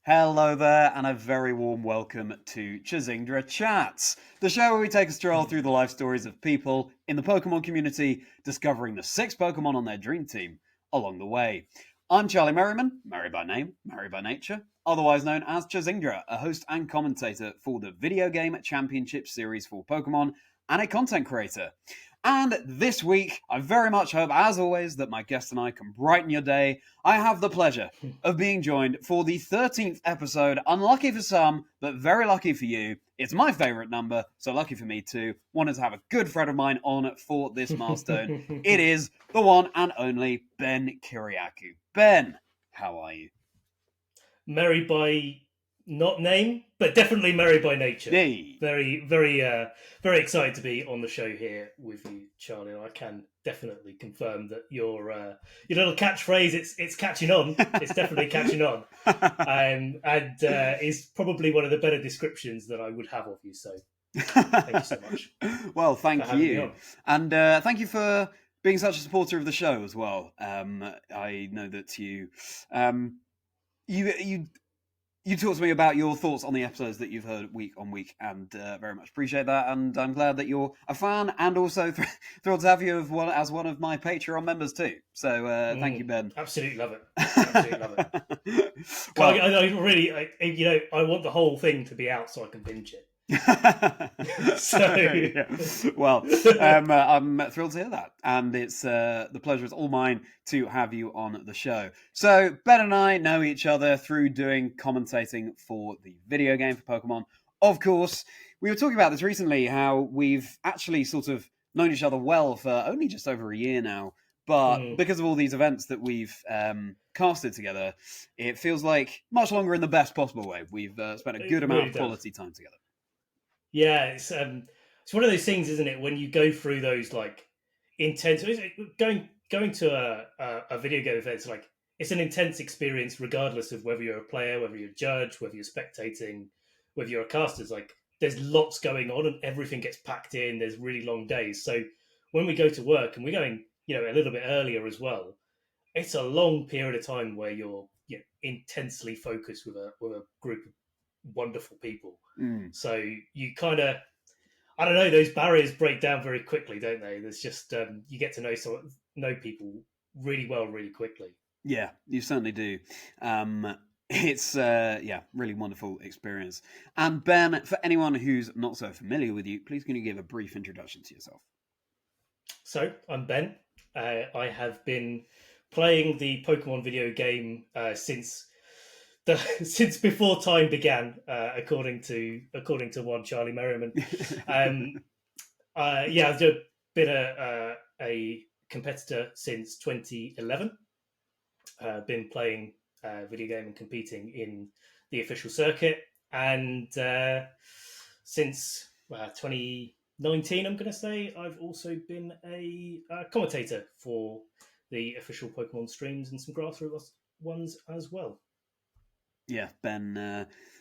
Hello there, and a very warm welcome to Chazingdra Chats, the show where we take a stroll through the life stories of people in the Pokemon community, discovering the 6 Pokemon on their dream team along the way. I'm Charlie Merriman, Merry by name, Merry by nature, otherwise known as Chazingdra, a host and commentator for the Video Game Championship Series for Pokemon, and a content creator. And this week, I very much hope, as always, that my guest and I can brighten your day. I have the pleasure of being joined for the 13th episode. Unlucky for some, but very lucky for you. It's my favourite number, so lucky for me too. Wanted to have a good friend of mine on for this milestone. It is the one and only Ben Kyriakou. Ben, how are you? Merry by not name, but definitely merry by nature. Hey. Very, very excited to be on the show here with you, Charlie. I can definitely confirm that your little catchphrase it's catching on. It's definitely catching on, and is probably one of the better descriptions that I would have of you. So thank you so much. Well, thank you, and thank you for being such a supporter of the show as well. I know that you talked to me about your thoughts on the episodes that you've heard week on week, and very much appreciate that. And I'm glad that you're a fan, and also thrilled to have you as one of my Patreon members too. So thank you, Ben. Absolutely love it. Absolutely love it. Well, I want the whole thing to be out so I can binge it. Well, I'm thrilled to hear that, and it's the pleasure is all mine to have you on the show. So Ben and I know each other through doing commentating for the video game for Pokemon. Of course, we were talking about this recently, how we've actually sort of known each other well for only just over a year now, but because of all these events that we've casted together, it feels like much longer in the best possible way. We've spent a good amount of quality time together. Yeah, it's one of those things, isn't it? When you go through those like intense, going to a video game event, it's an intense experience, regardless of whether you're a player, whether you're a judge, whether you're spectating, whether you're a caster. Like there's lots going on, and everything gets packed in. There's really long days. So when we go to work, and we're going, a little bit earlier as well, it's a long period of time where you're intensely focused with a group of wonderful people. So you kind of, I don't know, those barriers break down very quickly, don't they? There's just you get to know people really well really quickly. Yeah, you certainly do. It's really wonderful experience. And Ben, for anyone who's not so familiar with you, please can you give a brief introduction to yourself? So I'm Ben. I have been playing the Pokemon video game since before time began, according to one Charlie Merriman. I've been a competitor since 2011. Been playing video game and competing in the official circuit, and since 2019, I'm going to say I've also been a commentator for the official Pokemon streams and some grassroots ones as well. Yeah, Ben,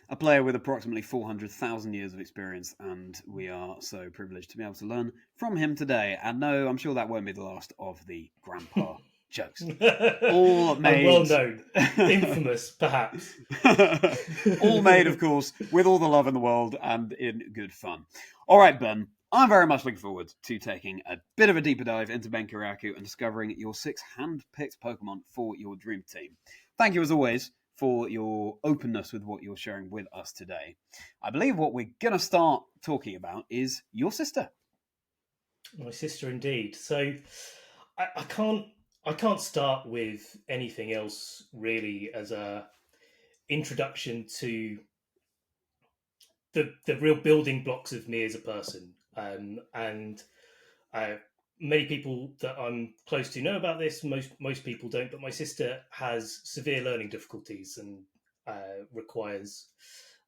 a player with approximately 400,000 years of experience, and we are so privileged to be able to learn from him today. And no, I'm sure that won't be the last of the grandpa jokes. All made... well known, infamous, perhaps. All made, of course, with all the love in the world and in good fun. All right, Ben, I'm very much looking forward to taking a bit of a deeper dive into Ben Kyriakou and discovering your 6 hand-picked Pokemon for your dream team. Thank you, as always, for your openness with what you're sharing with us today. I believe what we're going to start talking about is your sister. My sister, indeed. So I can't start with anything else really as a introduction to the real building blocks of me as a person. Many people that I'm close to know about this. Most people don't, but my sister has severe learning difficulties and requires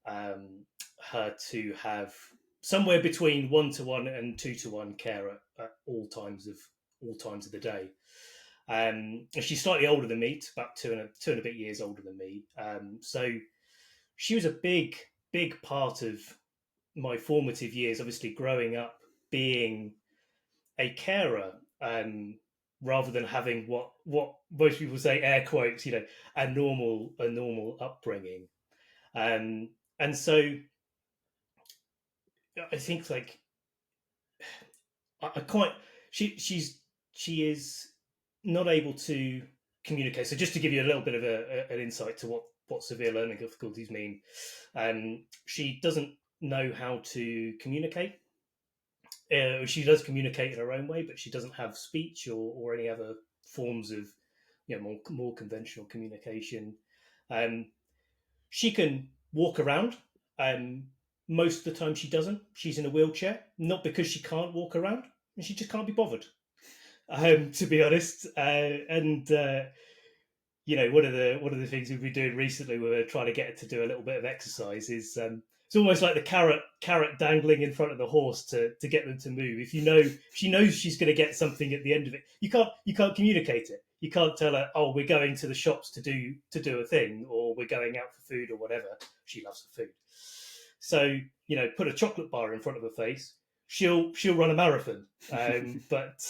her to have somewhere between 1-to-1 and 2-to-1 care at all times of the day. She's slightly older than me, about two and a bit years older than me. So she was a big part of my formative years. Obviously, growing up being a carer, rather than having what most people say, air quotes, a normal upbringing. And so I think like I quite she is not able to communicate. So just to give you a little bit of an insight to what severe learning difficulties mean, she doesn't know how to communicate. She does communicate in her own way, but she doesn't have speech or any other forms of more conventional communication. Um, she can walk around. Most of the time, she doesn't. She's in a wheelchair, not because she can't walk around, and she just can't be bothered. To be honest, and one of the things we've been doing recently, we're trying to get her to do a little bit of exercise. Is it's almost like the carrot dangling in front of the horse to get them to move. If she knows she's going to get something at the end of it, you can't communicate it. You can't tell her, oh, we're going to the shops to do a thing, or we're going out for food or whatever. She loves the food, so put a chocolate bar in front of her face, she'll run a marathon. But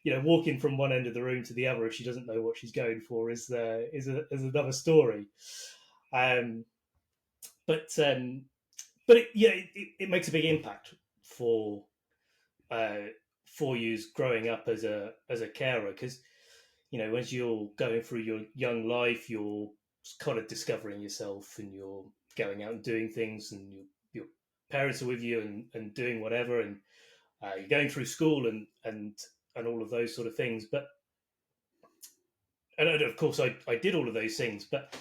walking from one end of the room to the other if she doesn't know what she's going for is another story. But it makes a big impact for you growing up as a carer, because as you're going through your young life, you're kind of discovering yourself, and you're going out and doing things, and your parents are with you and doing whatever, and you're going through school and all of those sort of things. And of course I did all of those things, but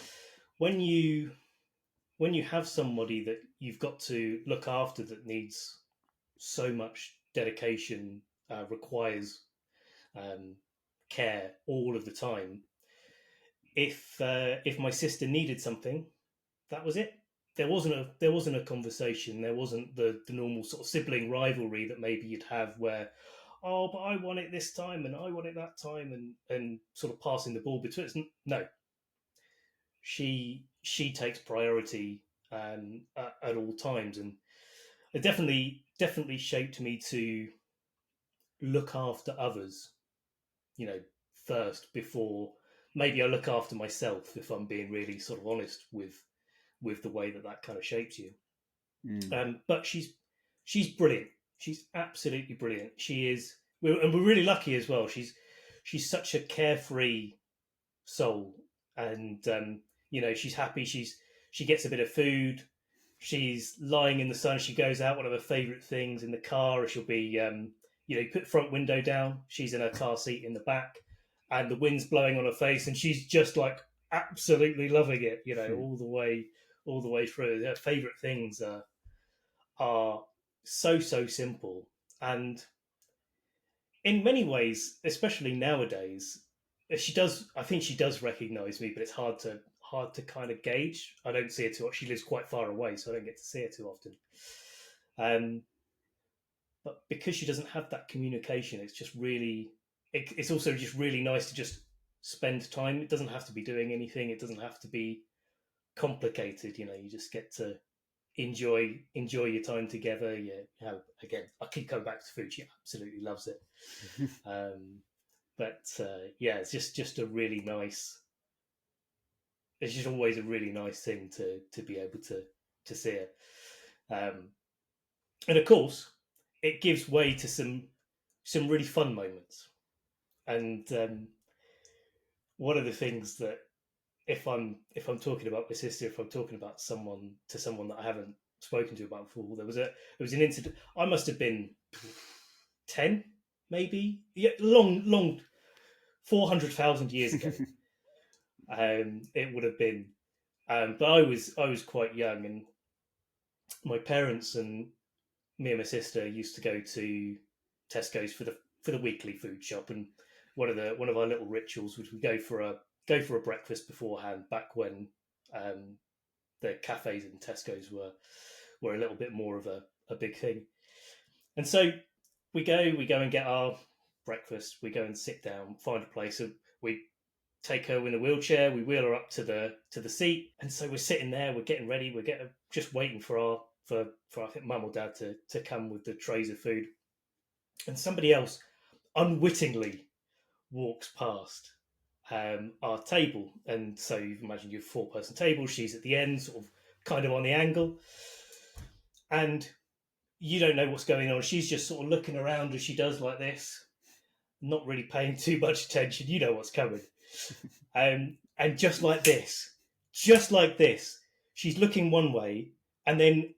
when you have somebody that you've got to look after that needs so much dedication, requires care all of the time, if my sister needed something, that was it. There wasn't a conversation. There wasn't the normal sort of sibling rivalry that maybe you'd have where, oh, but I want it this time and I want it that time, and sort of passing the ball between us. No, she takes priority at all times, and it definitely shaped me to look after others, first, before maybe I look after myself, if I'm being really sort of honest with the way that kind of shapes you. But she's brilliant. She's absolutely brilliant. She is, and we're really lucky as well. She's such a carefree soul, and she's happy. She gets a bit of food. She's lying in the sun. She goes out. One of her favourite things in the car, she'll be put the front window down. She's in her car seat in the back, and the wind's blowing on her face, and she's just like absolutely loving it. All the way through. Her favourite things are so simple, and in many ways, especially nowadays, I think she does recognise me, but it's hard to kind of gauge. I don't see her too. She lives quite far away, so I don't get to see her too often. But because she doesn't have that communication, it's just really. It's also just really nice to just spend time. It doesn't have to be doing anything. It doesn't have to be complicated. You just get to enjoy your time together. Again, I keep coming back to food. She absolutely loves it. But it's just a really nice. It's just always a really nice thing to be able to see it. And of course, it gives way to some really fun moments. And one of the things that if I'm talking about my sister, if I'm talking about someone that I haven't spoken to about before, there was an incident. I must have been 10, maybe, long 400,000 years ago. It would have been, but I was quite young, and my parents and me and my sister used to go to Tesco's for the weekly food shop, and one of our little rituals was we go for a breakfast beforehand, back when the cafes in Tesco's were a little bit more of a big thing. And so we go and get our breakfast, we go and sit down, find a place, so we take her in a wheelchair, we wheel her up to the seat, and so we're sitting there, we're getting ready, just waiting for I think mum or dad to come with the trays of food, and somebody else unwittingly walks past our table. And so you imagine your 4-person table, she's at the end, sort of kind of on the angle, and you don't know what's going on. She's just sort of looking around as she does like this, not really paying too much attention. You know what's coming. And just like this, she's looking one way, and then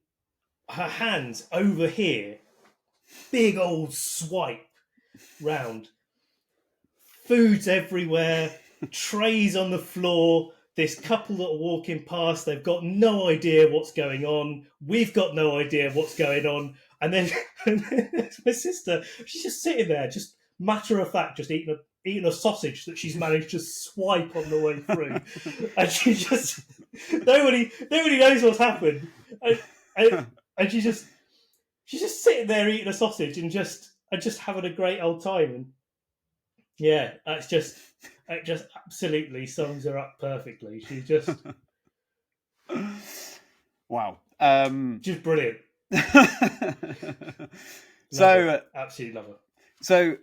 her hands over here, big old swipe round. Food's everywhere, trays on the floor. This couple that are walking past, they've got no idea what's going on. We've got no idea what's going on. And then my sister, she's just sitting there, just matter of fact, just eating a sausage that she's managed to swipe on the way through. And she just, nobody knows what's happened. And she's just sitting there eating a sausage and just having a great old time. And yeah, it just absolutely sums her up perfectly. She's just wow, just brilliant. Absolutely love her. So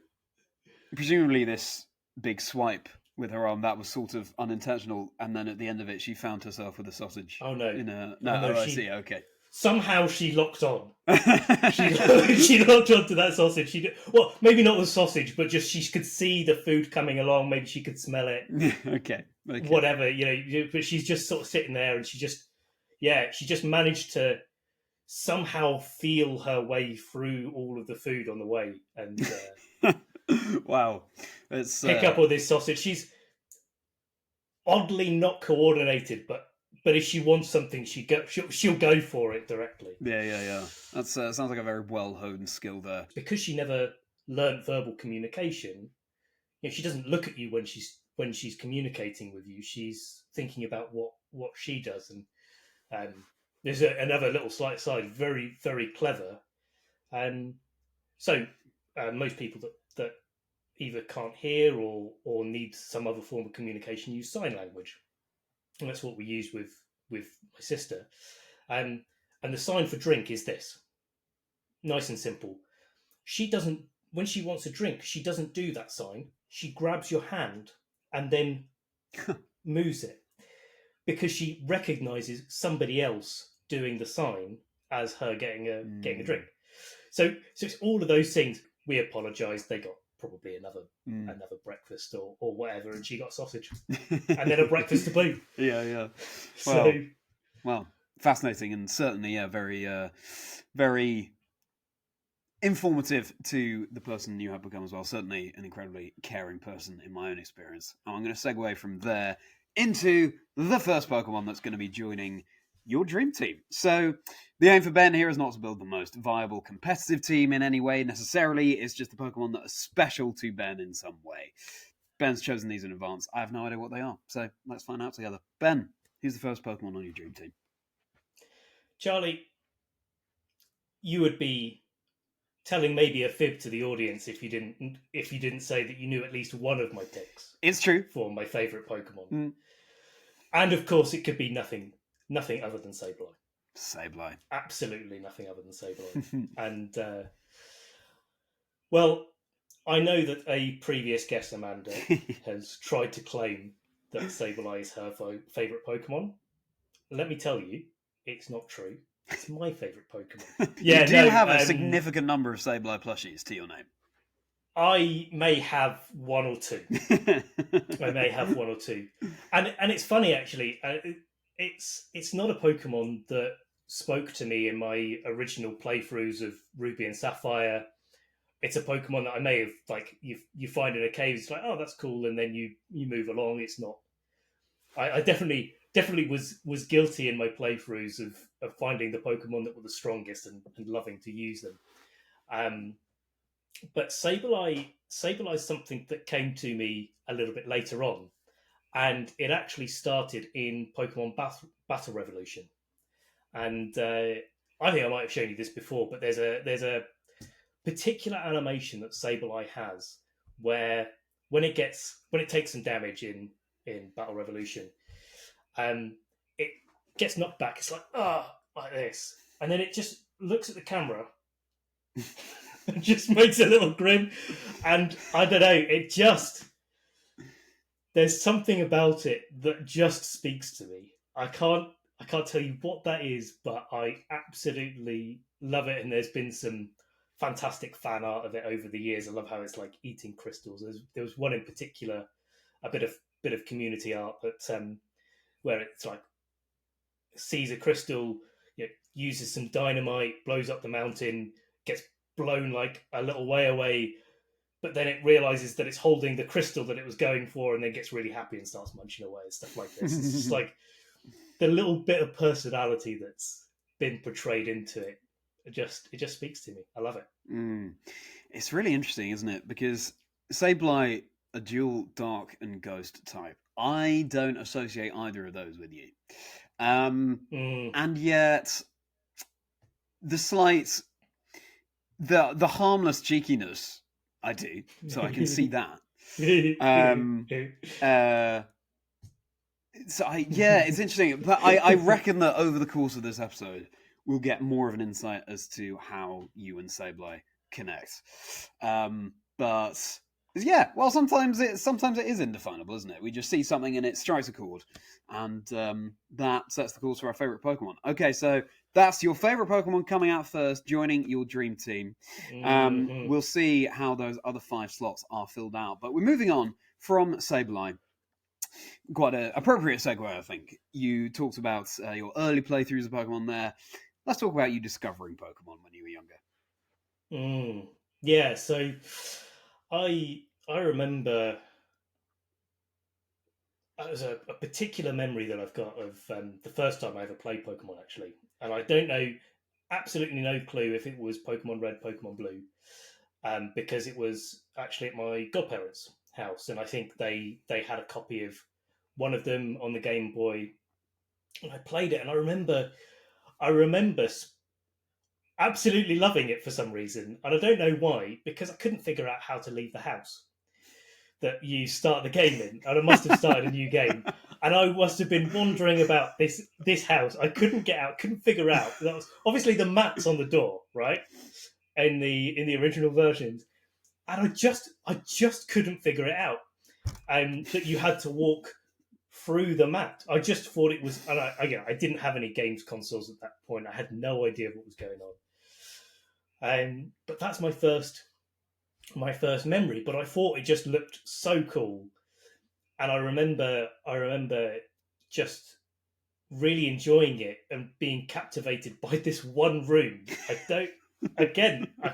presumably this big swipe with her arm, that was sort of unintentional, and then at the end of it she found herself with a sausage. Oh no. I see, okay. Somehow she locked on. She locked onto that sausage. Well, maybe not the sausage, but just she could see the food coming along. Maybe she could smell it. Okay. Whatever, but she's just sort of sitting there, and she just managed to somehow feel her way through all of the food on the way, and wow, it's pick up all this sausage. She's oddly not coordinated, but if she wants something, she'll go for it directly. Yeah. That sounds like a very well-honed skill there. Because she never learnt verbal communication, she doesn't look at you when she's communicating with you. She's thinking about what she does, and there's another little slight side, very, very clever. So most people that either can't hear or need some other form of communication use sign language. And that's what we use with my sister. And the sign for drink is this. Nice and simple. When she wants a drink, she doesn't do that sign. She grabs your hand and then moves it, because she recognises somebody else doing the sign as her getting a drink. So it's all of those things. We apologise. They got probably another breakfast or whatever, and she got sausage and then a breakfast to boot. Yeah. Well, fascinating, and certainly very very informative to the person you have become as well. Certainly an incredibly caring person in my own experience. And I'm going to segue from there into the first Pokemon that's going to be joining your dream team. So the aim for Ben here is not to build the most viable competitive team in any way necessarily. It's just the Pokemon that are special to Ben in some way. Ben's chosen these in advance. I have no idea what they are, so let's find out together. Ben, who's the first Pokemon on your dream team? Charlie, you would be telling maybe a fib to the audience if you didn't say that you knew at least one of my picks. It's true. For my favourite Pokemon. And of course it could be nothing other than Sableye. Sableye. Absolutely nothing other than Sableye. And, well, I know that a previous guest, Amanda, has tried to claim that Sableye is her favourite Pokemon. Let me tell you, it's not true. It's my favourite Pokemon. You do have a significant number of Sableye plushies to your name. I may have one or two. And it's funny, actually. It's not a Pokemon that spoke to me in my original playthroughs of Ruby and Sapphire. It's a Pokemon that I may have, like, you find in a cave. It's like, oh, that's cool, and then you move along. It's not. I definitely was guilty in my playthroughs of finding the Pokemon that were the strongest and loving to use them. But Sableye is something that came to me a little bit later on, and it actually started in Pokemon Battle Revolution. And I think I might have shown you this before, but there's a particular animation that Sableye has where when it takes some damage in Battle Revolution, it gets knocked back. It's like like this, and then it just looks at the camera and just makes a little grin. And I don't know, there's something about it that just speaks to me. I can't can't tell you what that is, but I absolutely love it. And there's been some fantastic fan art of it over the years. I love how it's like eating crystals. There was one in particular, a bit of community art that where it's like sees a crystal, uses some dynamite, blows up the mountain, gets blown like a little way away, but then it realizes that it's holding the crystal that it was going for, and then gets really happy and starts munching away and stuff like this. It's just like the little bit of personality that's been portrayed into it. It just speaks to me. I love it. It's really interesting, isn't it? Because Sableye, a dual dark and ghost type, I don't associate either of those with you. And yet the slight, the harmless cheekiness, I do, so I can see that. It's interesting, but I reckon that over the course of this episode, we'll get more of an insight as to how you and Sableye connect. But yeah, well, sometimes it is indefinable, isn't it? We just see something and it strikes a chord, and that sets the course for our favorite Pokemon. Okay, so that's your favorite Pokemon coming out first, joining your dream team. We'll see how those other 5 slots are filled out. But we're moving on from Sableye. Quite an appropriate segue, I think. You talked about your early playthroughs of Pokemon there. Let's talk about you discovering Pokemon when you were younger. Yeah, so I remember it was a particular memory that I've got of the first time I ever played Pokemon, actually. And I don't know, absolutely no clue if it was Pokemon Red, Pokemon Blue, because it was actually at my godparents' house. And I think they had a copy of one of them on the Game Boy. And I played it, and I remember absolutely loving it for some reason. And I don't know why, because I couldn't figure out how to leave the house that you start the game in, and I must have started a new game, and I must have been wandering about this house. I couldn't get out, couldn't figure out. That was obviously the mats on the door, right? In the original versions, and I just couldn't figure it out. That you had to walk through the mat. I just thought it was, and I didn't have any games consoles at that point. I had no idea what was going on. But that's my first memory, but I thought it just looked so cool, and I remember just really enjoying it and being captivated by this one room. I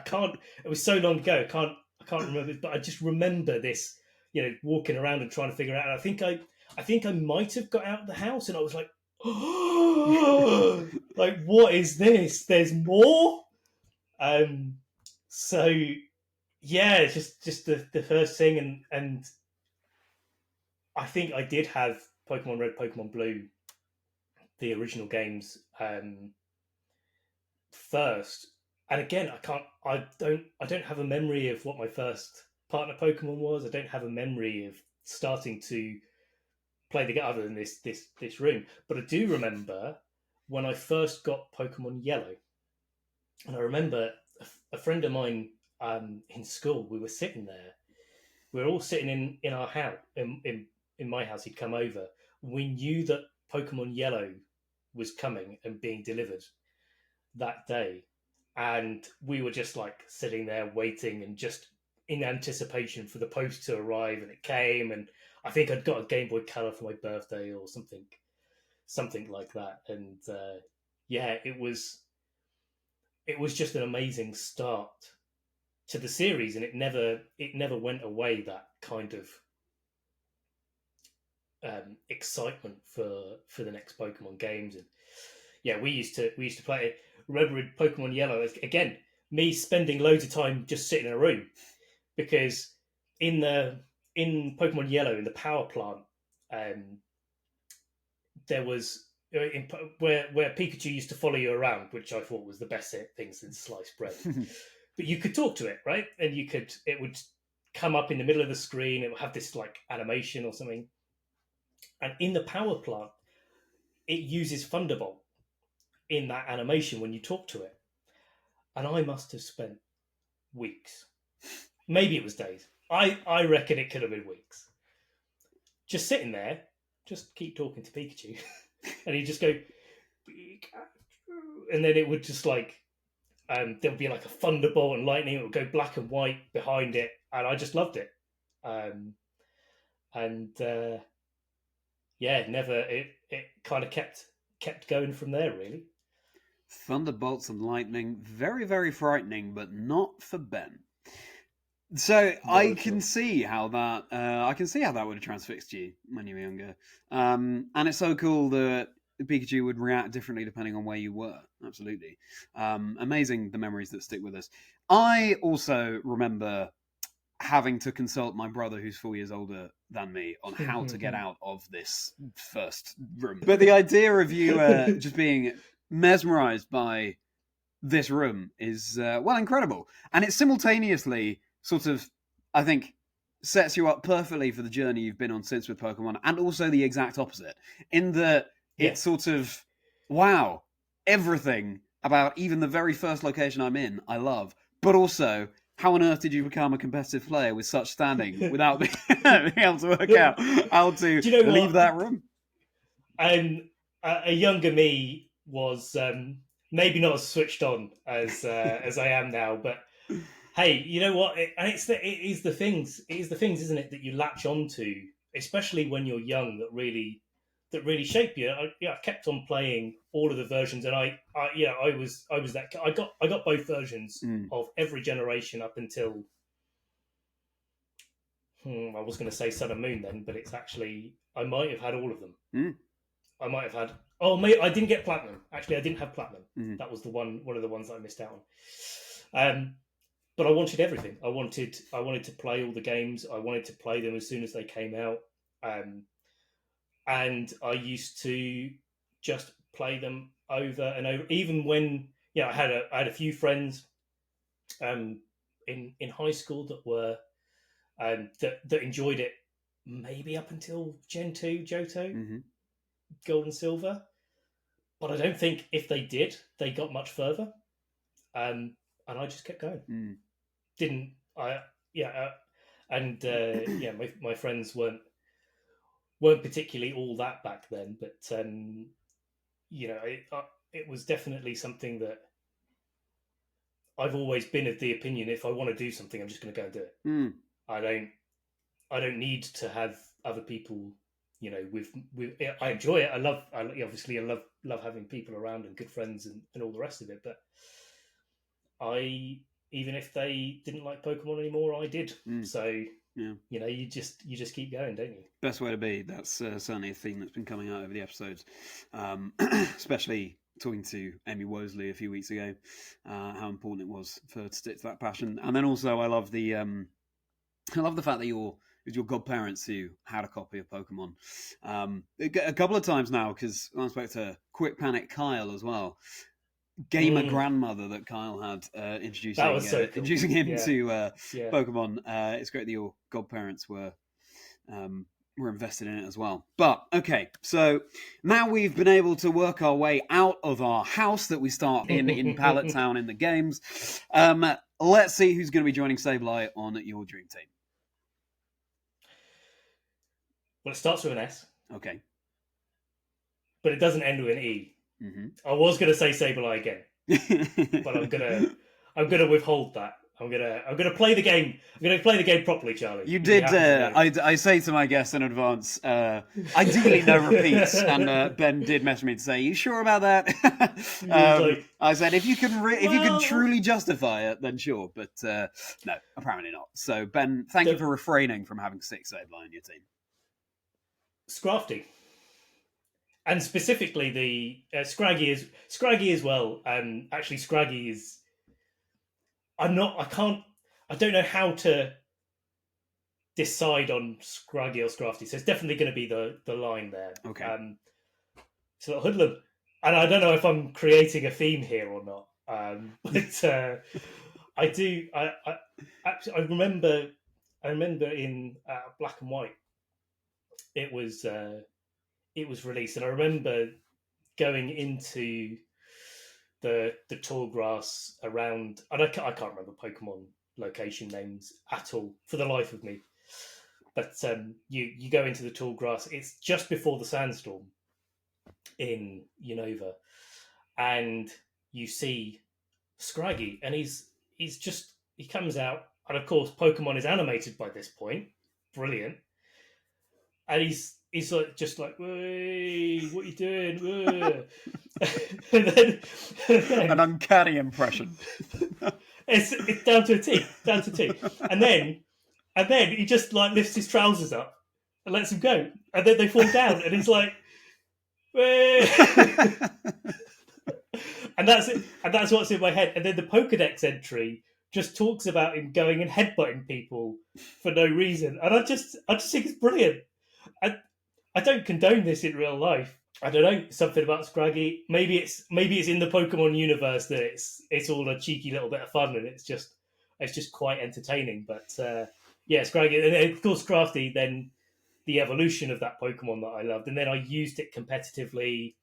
can't. It was so long ago. I can't remember, but I just remember this, walking around and trying to figure it out. I think I might have got out of the house, and I was like, oh, like, what is this? There's more. So. Yeah, just the first thing, and I think I did have Pokemon Red, Pokemon Blue, the original games, first. And again, I don't have a memory of what my first partner Pokemon was. I don't have a memory of starting to play the game other than this room. But I do remember when I first got Pokemon Yellow, and I remember a friend of mine. In school, we were sitting there. We were all sitting in our house, in my house. He'd come over. We knew that Pokemon Yellow was coming and being delivered that day, and we were just like sitting there waiting and just in anticipation for the post to arrive. And it came, and I think I'd got a Game Boy Color for my birthday or something like that. And yeah, it was just an amazing start to the series, and it never went away, that kind of excitement for the next Pokemon games. And yeah, we used to play it. Remember in Pokemon Yellow, again, me spending loads of time just sitting in a room, because in Pokemon Yellow, in the power plant, there was where Pikachu used to follow you around, which I thought was the best thing since sliced bread. But you could talk to it, right? And it would come up in the middle of the screen. It would have this like animation or something. And in the power plant, it uses Thunderbolt in that animation when you talk to it. And I must have spent weeks. Maybe it was days. I reckon it could have been weeks. Just sitting there, just keep talking to Pikachu. And he'd just go, Pikachu, and then it would just like there would be like a thunderbolt and lightning. It would go black and white behind it, and I just loved it. And yeah, never. It kind of kept going from there, really. Thunderbolts and lightning, very, very frightening, but not for Ben. So I can see how that would have transfixed you when you were younger, and it's so cool that Pikachu would react differently depending on where you were. Absolutely, amazing the memories that stick with us. I also remember having to consult my brother, who's 4 years older than me, on how to get out of this first room. But the idea of you just being mesmerized by this room is incredible, and it simultaneously sort of, I think, sets you up perfectly for the journey you've been on since with Pokemon, and also the exact opposite, in that it's sort of, wow, everything about even the very first location I'm in, I love, but also, how on earth did you become a competitive player with such standing without being able to work out how to leave that room? A younger me was maybe not as switched on as I am now, but hey, you know what? It is the things, isn't it, that you latch onto, especially when you're young, that really shape you. I kept on playing all of the versions, and I was that. I got both versions of every generation up until I was going to say Sun and Moon then, but it's actually, I might have had all of them. I might have had. Oh, mate, I didn't get Platinum. Actually, I didn't have Platinum. That was one of the ones that I missed out on. But I wanted everything. I wanted to play all the games. I wanted to play them as soon as they came out. And I used to just play them over and over. Even when I had a few friends in high school that were that enjoyed it, maybe up until Gen 2 Johto, Gold and Silver. But I don't think if they did, they got much further. And I just kept going. Didn't I? Yeah, my friends weren't particularly all that back then, but it was definitely something that I've always been of the opinion. If I want to do something, I'm just going to go and do it. I don't need to have other people. With I enjoy it. I love having people around and good friends and all the rest of it. But even if they didn't like Pokemon anymore, I did. So you just keep going, don't you? Best way to be. That's certainly a theme that's been coming out over the episodes, especially talking to Amy Wosley a few weeks ago, how important it was for her to stick to that passion. And then also, I love the fact that it was your godparents who had a copy of Pokemon. A couple of times now, because I spoke to Quick Panic Kyle as well. Gamer grandmother that Kyle had introducing him to Pokemon. It's great that your godparents were invested in it as well. But okay, so now we've been able to work our way out of our house that we start in Pallet Town in the games. Let's see who's going to be joining Sableye on your dream team. Well, it starts with an S. Okay. But it doesn't end with an E. I was going to say Sableye again, but I'm gonna withhold that. I'm gonna play the game. I'm gonna play the game properly, Charlie. You did. I say to my guests in advance. Ideally, no repeats. And Ben did message me to say, "You sure about that?" I said, "If you can truly justify it, then sure." But no, apparently not. So Ben, thank you for refraining from having 6 Sableye in your team. Scrafty. And specifically the Scraggy as well. Actually, Scraggy is. I don't know how to decide on Scraggy or Scrafty. So it's definitely going to be the line there. Okay. So Hoodlum, and I don't know if I'm creating a theme here or not. But I do. I remember in Black and White, it was released, and I remember going into the tall grass around, and I can't remember Pokemon location names at all for the life of me. But you go into the tall grass. It's just before the sandstorm in Unova, and you see Scraggy, and he comes out, and of course Pokemon is animated by this point, brilliant, and he's like just like, "Hey, what are you doing?" and then An uncanny impression. it's down to a T, and then he just like lifts his trousers up and lets him go, and then they fall down, and he's like, "Hey." And that's it. And that's what's in my head. And then the Pokedex entry just talks about him going and headbutting people for no reason. And I just think it's brilliant. I don't condone this in real life. I don't know, something about Scraggy. Maybe it's in the Pokemon universe that it's all a cheeky little bit of fun, and it's just quite entertaining. But yeah, Scraggy, and of course Crafty. Then the evolution of that Pokemon that I loved, and then I used it competitively,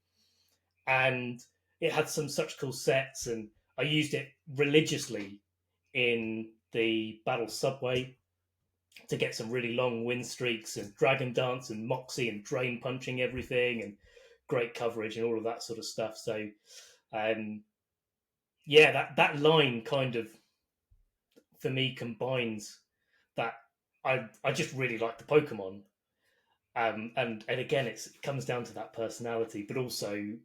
and it had such cool sets, and I used it religiously in the Battle Subway to get some really long win streaks, and Dragon Dance and Moxie and Drain punching everything, and great coverage and all of that sort of stuff. So yeah, that line kind of for me combines that I just really like the Pokemon, and again it comes down to that personality, but also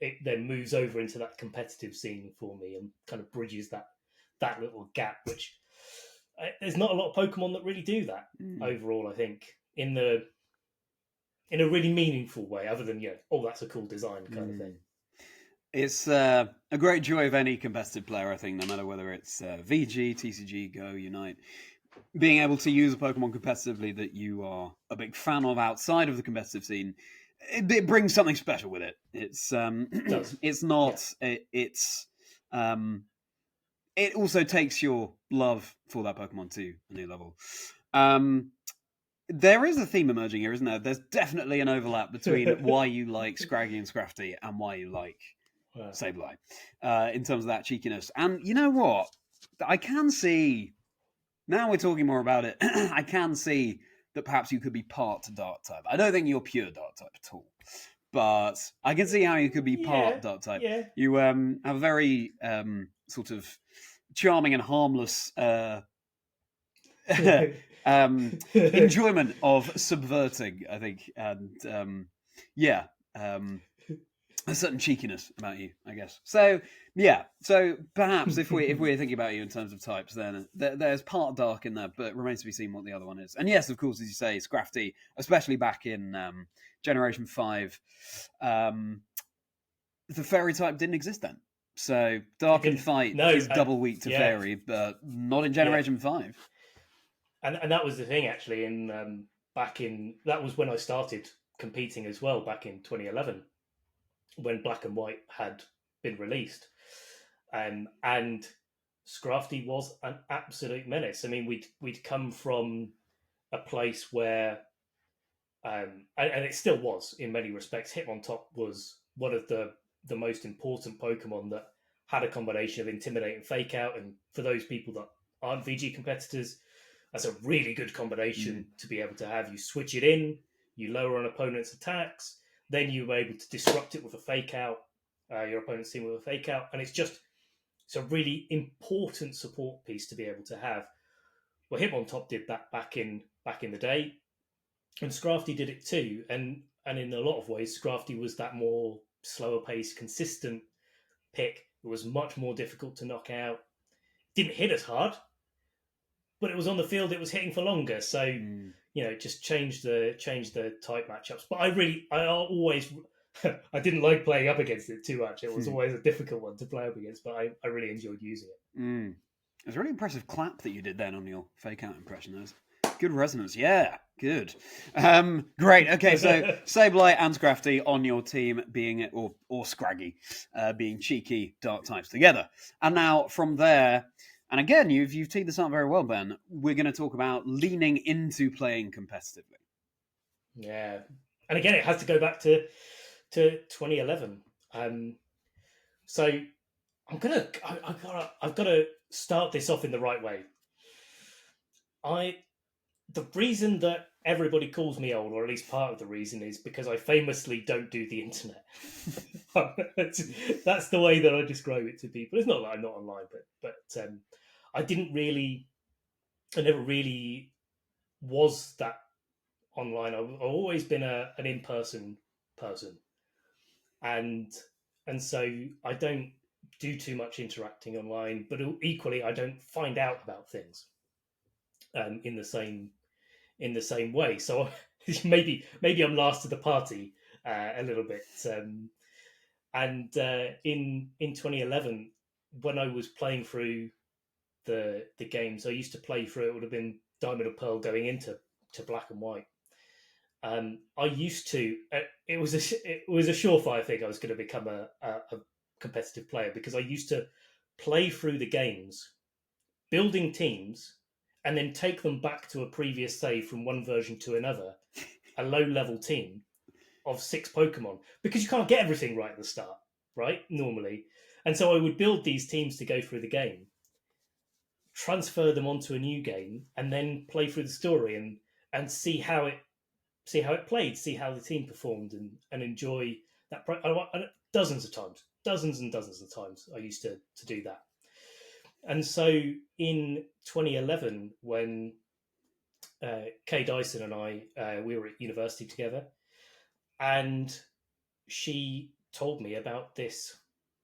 it then moves over into that competitive scene for me and kind of bridges that little gap, which there's not a lot of Pokemon that really do that overall, I think, in a really meaningful way, other than, that's a cool design kind of thing. It's a great joy of any competitive player, I think, no matter whether it's VG, TCG, Go, Unite. Being able to use a Pokemon competitively that you are a big fan of outside of the competitive scene, it brings something special with it. It's it's not it also takes your love for that Pokemon to a new level. There is a theme emerging here, isn't there? There's definitely an overlap between why you like Scraggy and Scrafty and why you like Sableye, in terms of that cheekiness. And you know what? I can see, now we're talking more about it, I can see that perhaps you could be part Dark type. I don't think you're pure Dark type at all, but I can see how you could be part Dark type. Yeah. You have a very sort of charming and harmless enjoyment of subverting, I think, and a certain cheekiness about you, I guess. So yeah, so perhaps if we're thinking about you in terms of types, then there's part Dark in there, but it remains to be seen what the other one is. And yes, of course, as you say, Scrafty, especially back in Generation 5, the Fairy type didn't exist then. So Dark and Fight is double weak to Fairy, but not in Generation 5. And that was the thing, actually, that was when I started competing as well, back in 2011, when Black and White had been released. And Scrafty was an absolute menace. I mean, we'd come from a place where, and it still was in many respects, Hitmontop was one of the most important Pokemon that had a combination of Intimidate and Fake Out. And for those people that aren't VG competitors, that's a really good combination to be able to have. You switch it in, you lower an opponent's attacks, then you're able to disrupt it with a Fake Out, your opponent's team with a Fake Out, and it's a really important support piece to be able to have. Well, Hitmontop did that back in the day, and Scrafty did it too. And in a lot of ways, Scrafty was that more slower paced, consistent pick. It was much more difficult to knock out. Didn't hit as hard, but it was on the field. It was hitting for longer, so just change the type matchups. But I always I didn't like playing up against it too much. It was always a difficult one to play up against, but I really enjoyed using it. It was a really impressive clap that you did then on your Fake Out impression. There was good resonance. Yeah, good. Great. Okay, so Sableye and Scrafty on your team being, or Scraggy, being cheeky Dark types together. And now from there, and again, you've teed this up very well, Ben, we're going to talk about leaning into playing competitively. Yeah. And again, it has to go back to 2011. So I've got to start this off in the right way. The reason that everybody calls me old, or at least part of the reason is because I famously don't do the internet. That's the way that I describe it to people. It's not that I'm not online, but I didn't really, I never really was that online. I've always been an in-person person, and so I don't do too much interacting online. But equally, I don't find out about things in the same way. So maybe I'm last to the party a little bit. And in 2011, when I was playing through the games I used to play through, it would have been Diamond and Pearl going into Black and White. I used to. It was a surefire thing. I was going to become a competitive player because I used to play through the games, building teams, and then take them back to a previous save from one version to another, a low level team of 6 Pokemon, because you can't get everything right at the start, right? Normally. And so I would build these teams to go through the game, transfer them onto a new game, and then play through the story and see how it played, see how the team performed, and enjoy that. Dozens and dozens of times I used to do that. And so in 2011, when Kay Dyson and I we were at university together, and she told me about this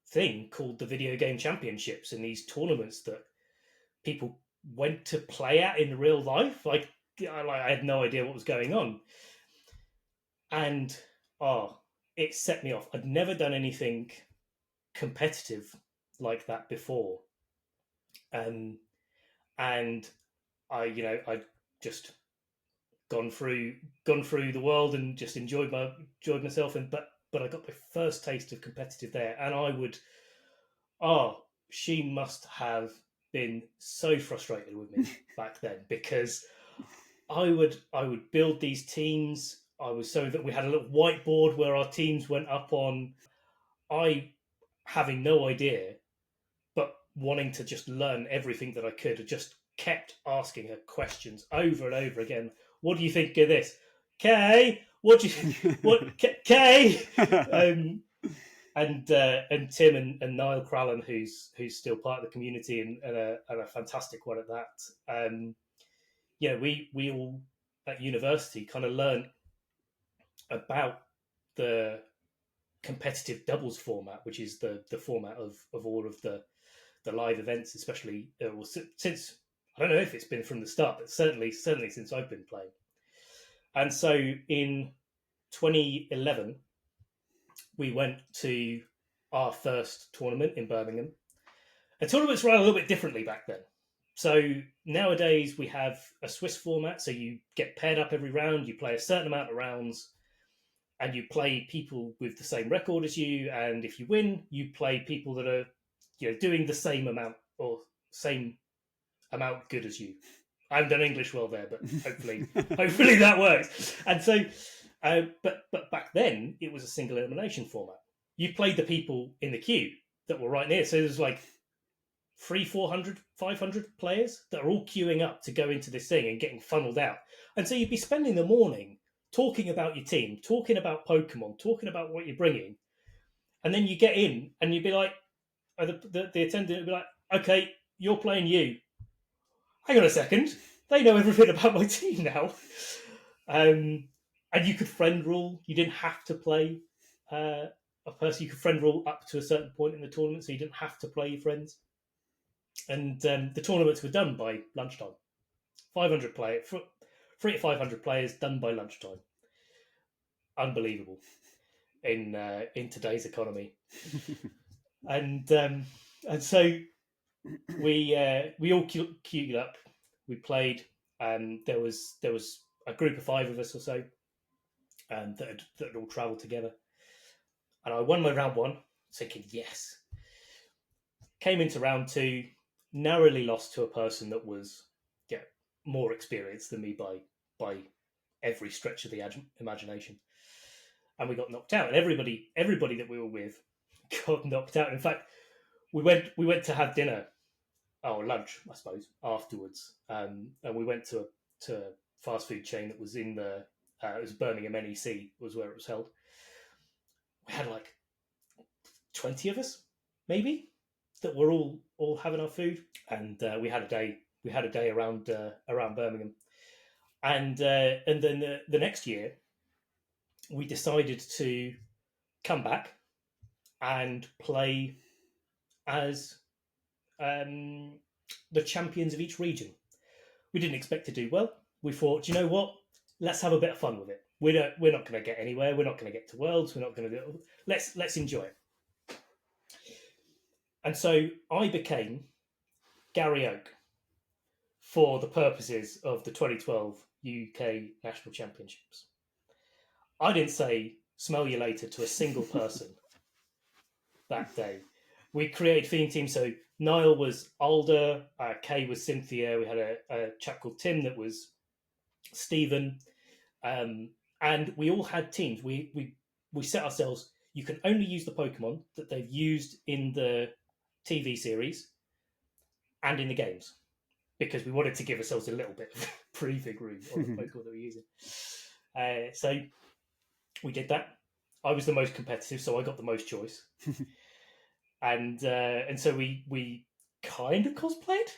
thing called the Video Game Championships and these tournaments that people went to play at in real life. Like I had no idea what was going on, and it set me off. I'd never done anything competitive like that before, and I just gone through the world and just enjoyed myself. And but I got my first taste of competitive there, and I would, she must have been so frustrated with me back then, because I would build these teams. I was so that we had a little whiteboard where our teams went up on. I having no idea, but wanting to just learn everything that I could, just kept asking her questions over and over again. What do you think of this, Kay? What do you what Kay? And Tim and Niall Crallan, who's still part of the community and a fantastic one at that. We all at university kind of learned about the competitive doubles format, which is the format of all of the live events, especially since, I don't know if it's been from the start, but certainly since I've been playing. And so in 2011, we went to our first tournament in Birmingham. And tournaments ran a little bit differently back then. So nowadays we have a Swiss format, so you get paired up every round, you play a certain amount of rounds, and you play people with the same record as you, and if you win, you play people that are doing the same amount or same amount good as you. I haven't done English well there, but hopefully that works. And so, but back then it was a single elimination format. You played the people in the queue that were right near. So there's like 300, 400, 500 players that are all queuing up to go into this thing and getting funneled out. And so you'd be spending the morning talking about your team, talking about Pokemon, talking about what you're bringing. And then you get in and you'd be like, the attendant would be like, okay, you're playing you. Hang on a second, they know everything about my team now. And you could friend rule. You didn't have to play a person. You could friend rule up to a certain point in the tournament, so you didn't have to play your friends. And the tournaments were done by lunchtime. 500 players, 300 to 500 players done by lunchtime. Unbelievable in today's economy. And so we all queued up. We played, and there was a group of 5 of us or so, that had all travelled together. And I won my round 1, thinking yes. Came into round 2, narrowly lost to a person that was more experienced than me by every stretch of the imagination, and we got knocked out. And everybody that we were with got knocked out. In fact, we went to have dinner, or lunch, I suppose, afterwards, and we went to fast food chain that was in the it was Birmingham NEC was where it was held. We had like 20 of us, maybe, that were all having our food, and we had a day around Birmingham, and then the next year we decided to come back and play as the champions of each region. We didn't expect to do well. We thought, do you know what? Let's have a bit of fun with it. We're not going to get anywhere. We're not going to get to Worlds. We're not going to do. Let's enjoy it. And so I became Kyriakou for the purposes of the 2012 UK National Championships. I didn't say "smell you later" to a single person that day. We created theme teams. So Niall was Alder, Kay was Cynthia. We had a chap called Tim that was Stephen, and we all had teams. We set ourselves. You can only use the Pokemon that they've used in the TV series and in the games, because we wanted to give ourselves a little bit of breathing room on the Pokemon that we're using. So we did that. I was the most competitive, so I got the most choice. And so we kind of cosplayed.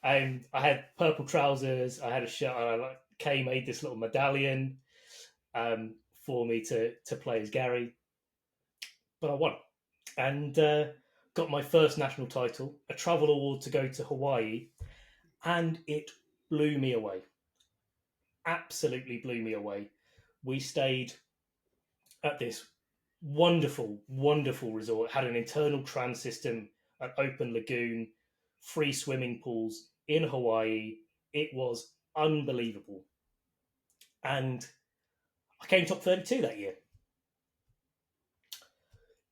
I had purple trousers. I had a shirt. Kay made this little medallion for me to play as Gary, but I won and got my first national title, a travel award to go to Hawaii, and it blew me away. Absolutely blew me away. We stayed at this wonderful, wonderful resort. It had an internal tram system, an open lagoon, free swimming pools in Hawaii. It was unbelievable. And I came top 32 that year.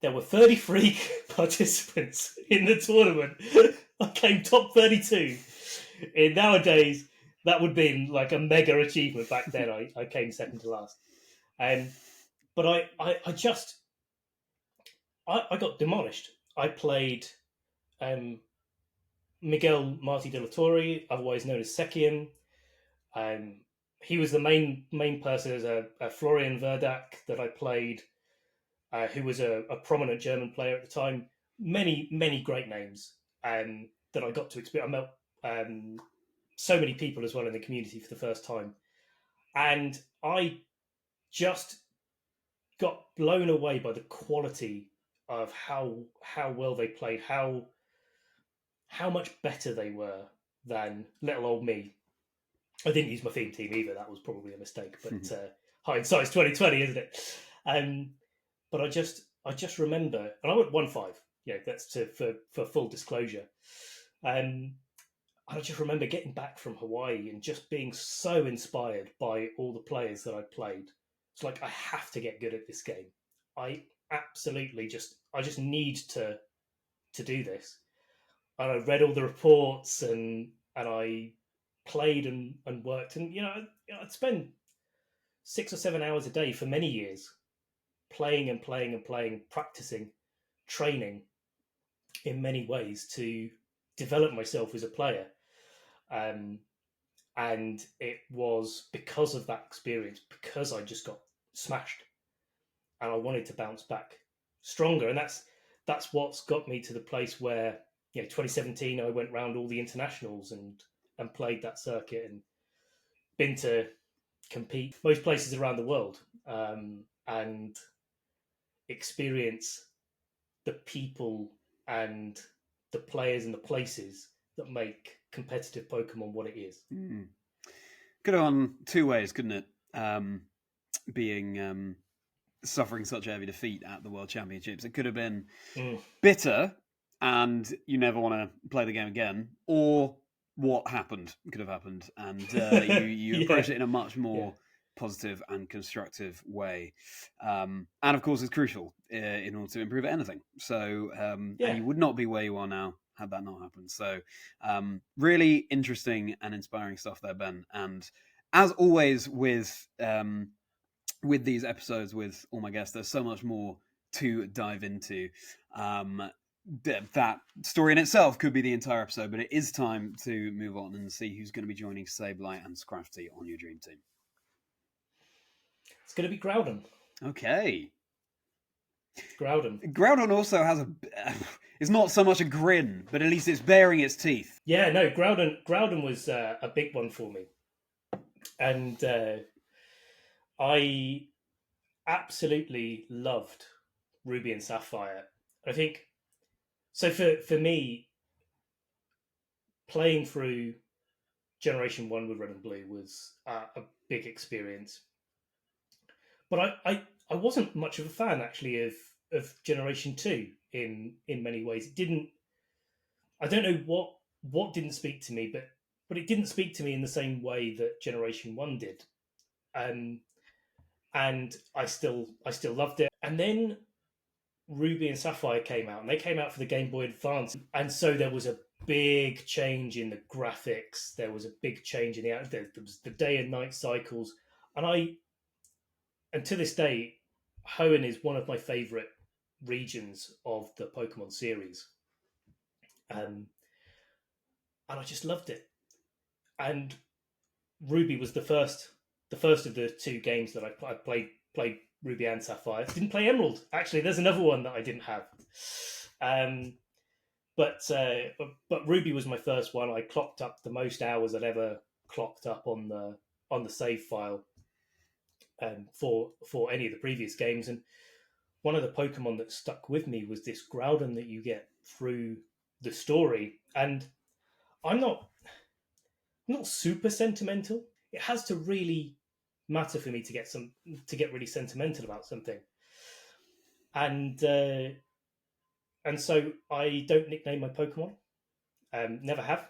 There were 33 participants in the tournament. I came top 32. And nowadays, that would be like a mega achievement. Back then, I came second to last. But I got demolished. I played Miguel Marti de la Torre, otherwise known as Sekian. He was the main person as a Florian Verdak that I played, who was a prominent German player at the time. Many great names that I got to experience. I met so many people as well in the community for the first time. And I just got blown away by the quality of how well they played, how much better they were than little old me. I didn't use my theme team either. That was probably a mistake, but hindsight's 2020, isn't it? But I just remember, and I went 1-5. Yeah, that's for full disclosure. I just remember getting back from Hawaii and just being so inspired by all the players that I played. It's like, I have to get good at this game. I absolutely just need to do this. And I read all the reports and I played and worked, and I'd spend 6 or 7 hours a day for many years playing, practicing, training in many ways to develop myself as a player. And it was because of that experience, because I just got smashed and I wanted to bounce back stronger. And that's what's got me to the place where 2017 I went round all the internationals and played that circuit and been to compete most places around the world, and experience the people and the players and the places that make competitive Pokemon what it is. Could have gone two ways, couldn't it? Being suffering such a heavy defeat at the World Championships, it could have been bitter and you never want to play the game again, or what happened could have happened, and you approach it in a much more positive and constructive way, and of course it's crucial in order to improve at anything. So and you would not be where you are now had that not happened. So really interesting and inspiring stuff there, Ben. And as always with these episodes with all my guests, there's so much more to dive into. that story in itself could be the entire episode, but it is time to move on and see who's going to be joining Sableye and Scrafty on your dream team. It's going to be Groudon. Okay. Groudon also has it's not so much a grin, but at least it's baring its teeth. Yeah, no, Groudon was a big one for me. And I absolutely loved Ruby and Sapphire. I think, so for me, playing through Generation 1 with Red and Blue was a big experience. But I wasn't much of a fan, actually, of Generation 2 in many ways. It didn't... I don't know what didn't speak to me, but it didn't speak to me in the same way that Generation 1 did. And I still loved it. And then Ruby and Sapphire came out, and they came out for the Game Boy Advance. And so there was a big change in the graphics. There was a big change in there was the day and night cycles. And to this day, Hoenn is one of my favourite regions of the Pokemon series. And I just loved it. And Ruby was the first of the two games that I played Ruby and Sapphire. Didn't play Emerald. Actually, there's another one that I didn't have. But Ruby was my first one. I clocked up the most hours I'd ever clocked up on the save file for any of the previous games. And one of the Pokemon that stuck with me was this Groudon that you get through the story. And I'm not super sentimental. It has to really matter for me to get really sentimental about something. And so I don't nickname my Pokemon. Never have.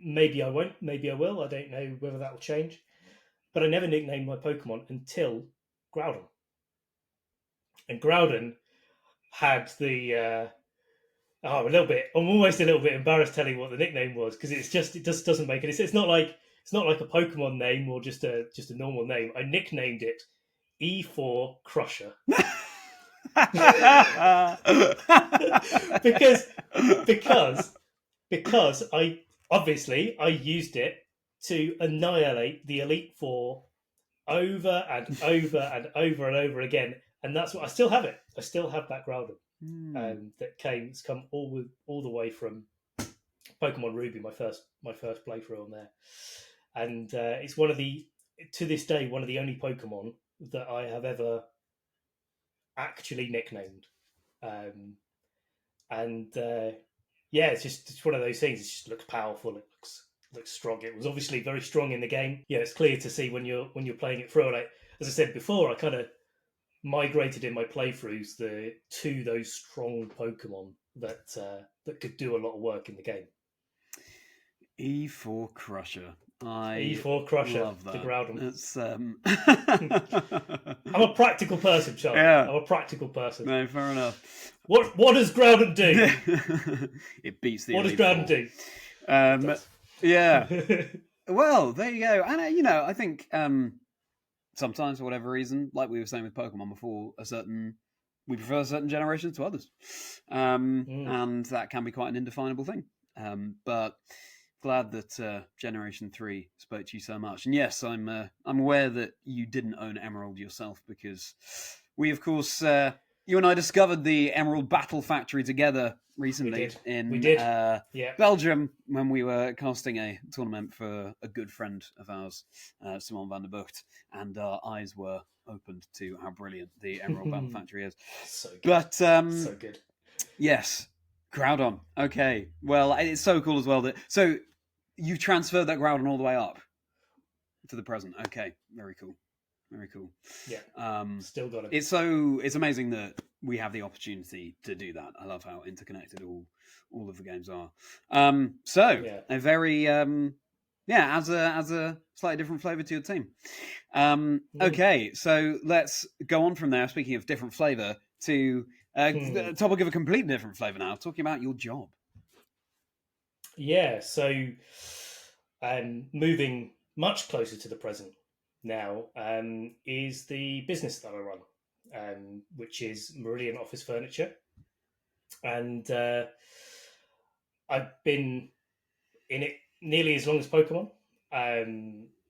Maybe I won't. Maybe I will. I don't know whether that will change. But I never nicknamed my Pokemon until Groudon. And Groudon had the I'm almost a little bit embarrassed telling what the nickname was, because it just doesn't make any sense. It's not like a Pokemon name or just a normal name. I nicknamed it E4 Crusher. because I used it to annihilate the Elite Four over and over and over and over again, and that's what I still have it. I still have that Groudon it's come all the way from Pokemon Ruby, my first playthrough on there, and it's to this day one of the only Pokemon that I have ever actually nicknamed, it's one of those things. It just looks powerful. It looks strong. It was obviously very strong in the game. Yeah, it's clear to see when you're playing it through. Like, as I said before, I kind of migrated in my playthroughs to those strong Pokemon that could do a lot of work in the game. E4 Crusher. E4 Crusher, love that. The Groudon. It's I'm a practical person, Charlie. Yeah. I'm a practical person. No, fair enough. What does Groudon do? It beats the. What does Groudon do? Yeah. Well, there you go. And I think sometimes for whatever reason, like we were saying with Pokemon before, we prefer certain generations to others, and that can be quite an indefinable thing. But glad that Generation 3 spoke to you so much. And yes, I'm aware that you didn't own Emerald yourself, because we, of course, you and I discovered the Emerald Battle Factory together recently in Belgium, when we were casting a tournament for a good friend of ours, Simon van der Bucht, and our eyes were opened to how brilliant the Emerald Battle Factory is. So good. But so good. Yes, Groudon. Okay, well, it's so cool as well so you've transferred that Groudon all the way up to the present. Okay, very cool. Very cool. Yeah. Still got it. It's amazing that we have the opportunity to do that. I love how interconnected all of the games are. A very adds a slightly different flavour to your team. Okay, so let's go on from there. Speaking of different flavour, to the topic of a completely different flavour now. Talking about your job. Yeah. So, moving much closer to the present now is the business that I run, which is Meridian Office Furniture. and I've been in it nearly as long as Pokemon,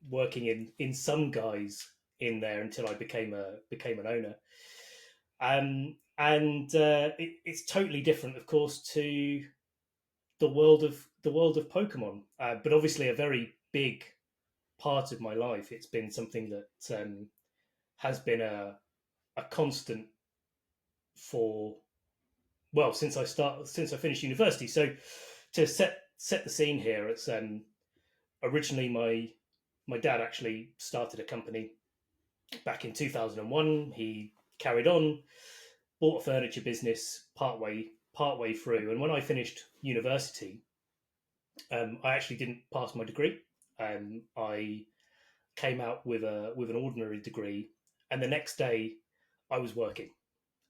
working in some guise in there until I became an owner. And it's totally different, of course, to the world of Pokemon, but obviously a very big part of my life. It's been something that has been a constant for, well, since I finished university. So to set the scene here, it's originally my dad actually started a company back in 2001. He carried on, bought a furniture business partway through, and when I finished university, I actually didn't pass my degree. I came out with an ordinary degree, and the next day I was working,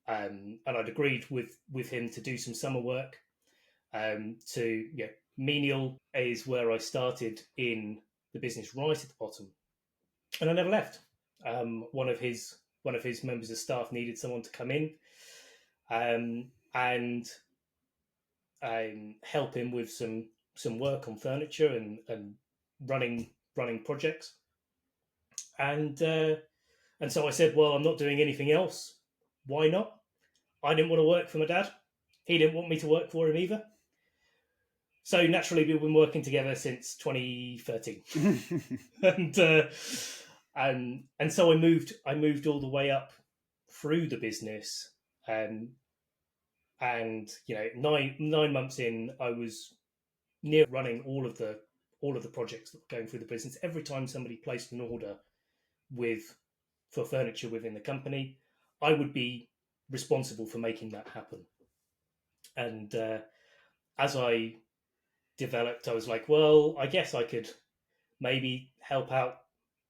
and I'd agreed with him to do some summer work. To menial is where I started in the business, right at the bottom, and I never left. One of his members of staff needed someone to come in, and help him with some work on furniture and running projects. And so I said, well, I'm not doing anything else. Why not? I didn't want to work for my dad. He didn't want me to work for him either. So naturally, we've been working together since 2013, and so I moved all the way up through the business, and 9 months in, I was near running all of the projects that were going through the business. Every time somebody placed an order for furniture within the company, I would be responsible for making that happen. And as I developed, I was like, well, I guess I could maybe help out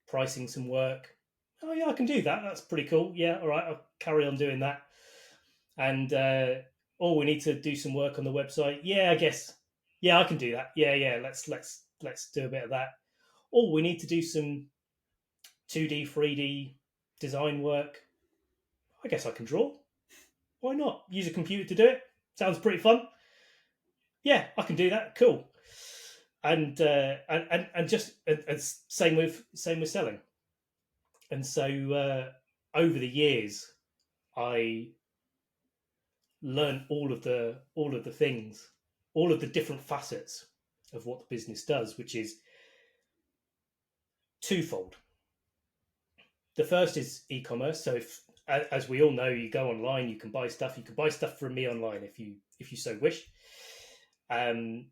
pricing some work. Oh yeah, I can do that. That's pretty cool. Yeah, all right, I'll carry on doing that. And we need to do some work on the website. Yeah, I guess. Yeah, I can do that. Yeah. Let's do a bit of that. Oh, we need to do some 2D, 3D design work. I guess I can draw. Why not? Use a computer to do it. Sounds pretty fun. Yeah, I can do that. Cool. And same with selling. And so over the years, I learned all of the things, all of the different facets of what the business does, which is twofold. The first is e-commerce. So if, as we all know, you go online, you can buy stuff. You can buy stuff from me online if you so wish. And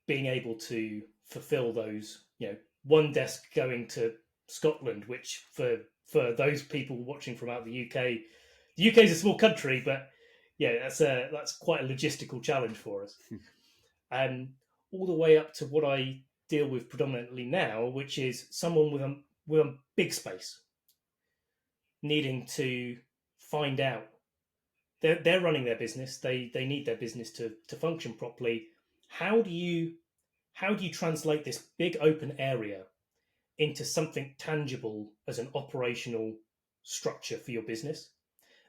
being able to fulfill those, one desk going to Scotland, which for those people watching from out the UK is a small country, but yeah, that's quite a logistical challenge for us. All the way up to what I deal with predominantly now, which is someone with a big space needing to find out they're running their business. They need their business to function properly. How do you translate this big open area into something tangible as an operational structure for your business?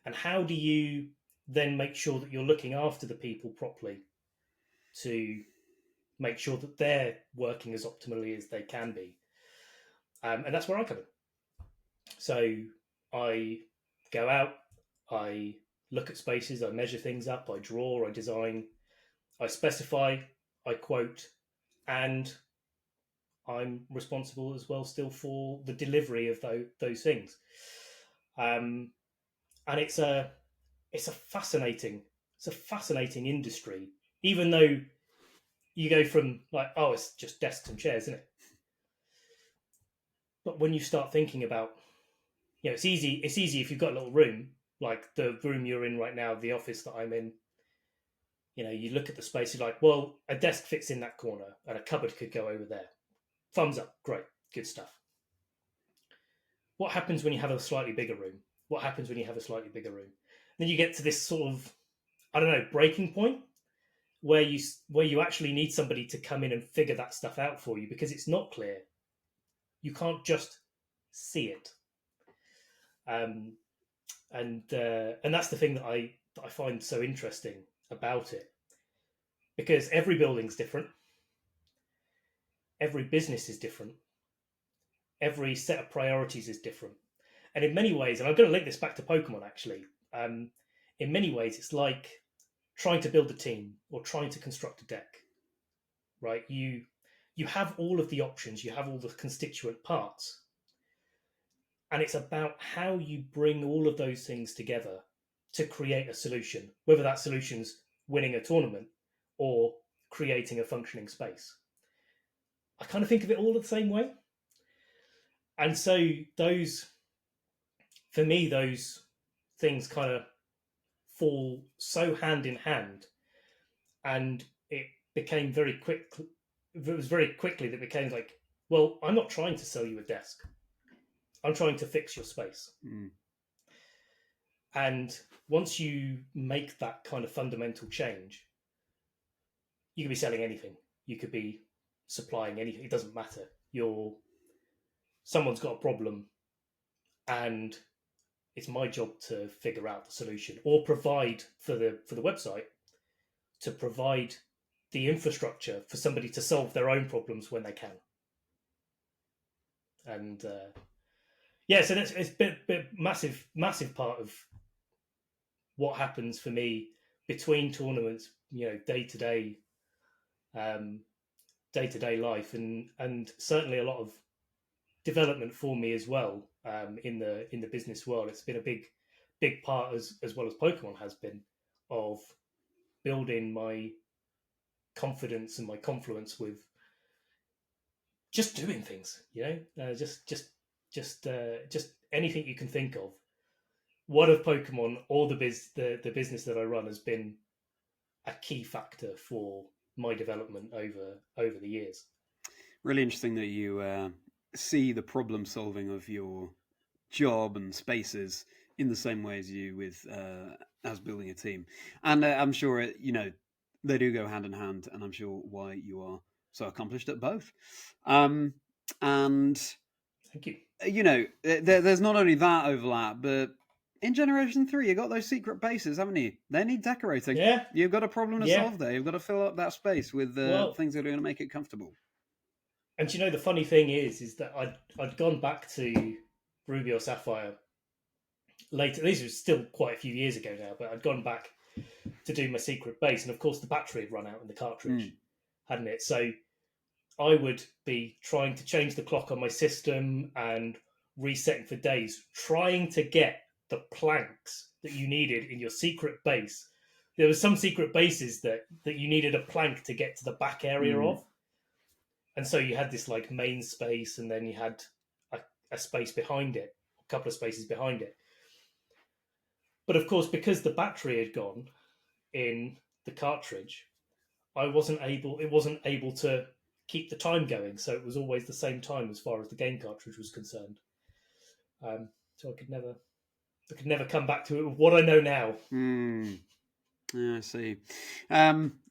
And how do you then make sure that you're looking after the people properly to make sure that they're working as optimally as they can be? And that's where I come in. So I go out, I look at spaces, I measure things up, I draw, I design, I specify, I quote, and I'm responsible as well still for the delivery of those things. And it's a fascinating industry, even though you go from like, oh, it's just desks and chairs, isn't it? But when you start thinking about, it's easy if you've got a little room, like the room you're in right now, the office that I'm in. You look at the space, you're like, well, a desk fits in that corner and a cupboard could go over there. Thumbs up, great, good stuff. What happens when you have a slightly bigger room? What happens when you have a slightly bigger room? Then you get to this sort of, I don't know, breaking point where you actually need somebody to come in and figure that stuff out for you because it's not clear. You can't just see it. and that's the thing that I find so interesting about it, because every building's different, every business is different, every set of priorities is different, and in many ways, and I'm going to link this back to Pokemon actually. In many ways, it's like trying to build a team or trying to construct a deck, right? You have all of the options, you have all the constituent parts, and it's about how you bring all of those things together to create a solution, whether that solution's winning a tournament or creating a functioning space. I kind of think of it all the same way. And so for me, those things kind of fall so hand in hand, and it became it was very quickly that it became like, well, I'm not trying to sell you a desk, I'm trying to fix your space. And once you make that kind of fundamental change, you could be selling anything, you could be supplying anything, it doesn't matter. Someone's got a problem, and it's my job to figure out the solution or provide for the website, to provide the infrastructure for somebody to solve their own problems when they can. And so it's been a massive part of what happens for me between tournaments, day to day life, and certainly a lot of development for me as well, in the business world. It's been a big part, as well as Pokemon has been, of building my confidence and my confluence with just doing things, just anything you can think of. One of Pokemon or the business that I run has been a key factor for my development over the years. Really interesting that you see the problem solving of your job and spaces in the same way as you with as building a team, and I'm sure they do go hand in hand, and I'm sure why you are so accomplished at both. And thank you. There's not only that overlap, but in Generation 3, you got those secret bases, haven't you? They need decorating. Yeah. You've got a problem to solve there. You've got to fill up that space with things that are going to make it comfortable. And the funny thing is that I'd gone back to Ruby or Sapphire later. These were still quite a few years ago now, but I'd gone back to do my secret base, and of course the battery had run out in the cartridge, hadn't it? So I would be trying to change the clock on my system and resetting for days, trying to get the planks that you needed in your secret base. There were some secret bases that you needed a plank to get to the back area of. And so you had this like main space, and then you had a space behind it, a couple of spaces behind it. But of course, because the battery had gone in the cartridge, it wasn't able to keep the time going. So it was always the same time as far as the game cartridge was concerned. So I could never come back to it with what I know now. Yeah, I see.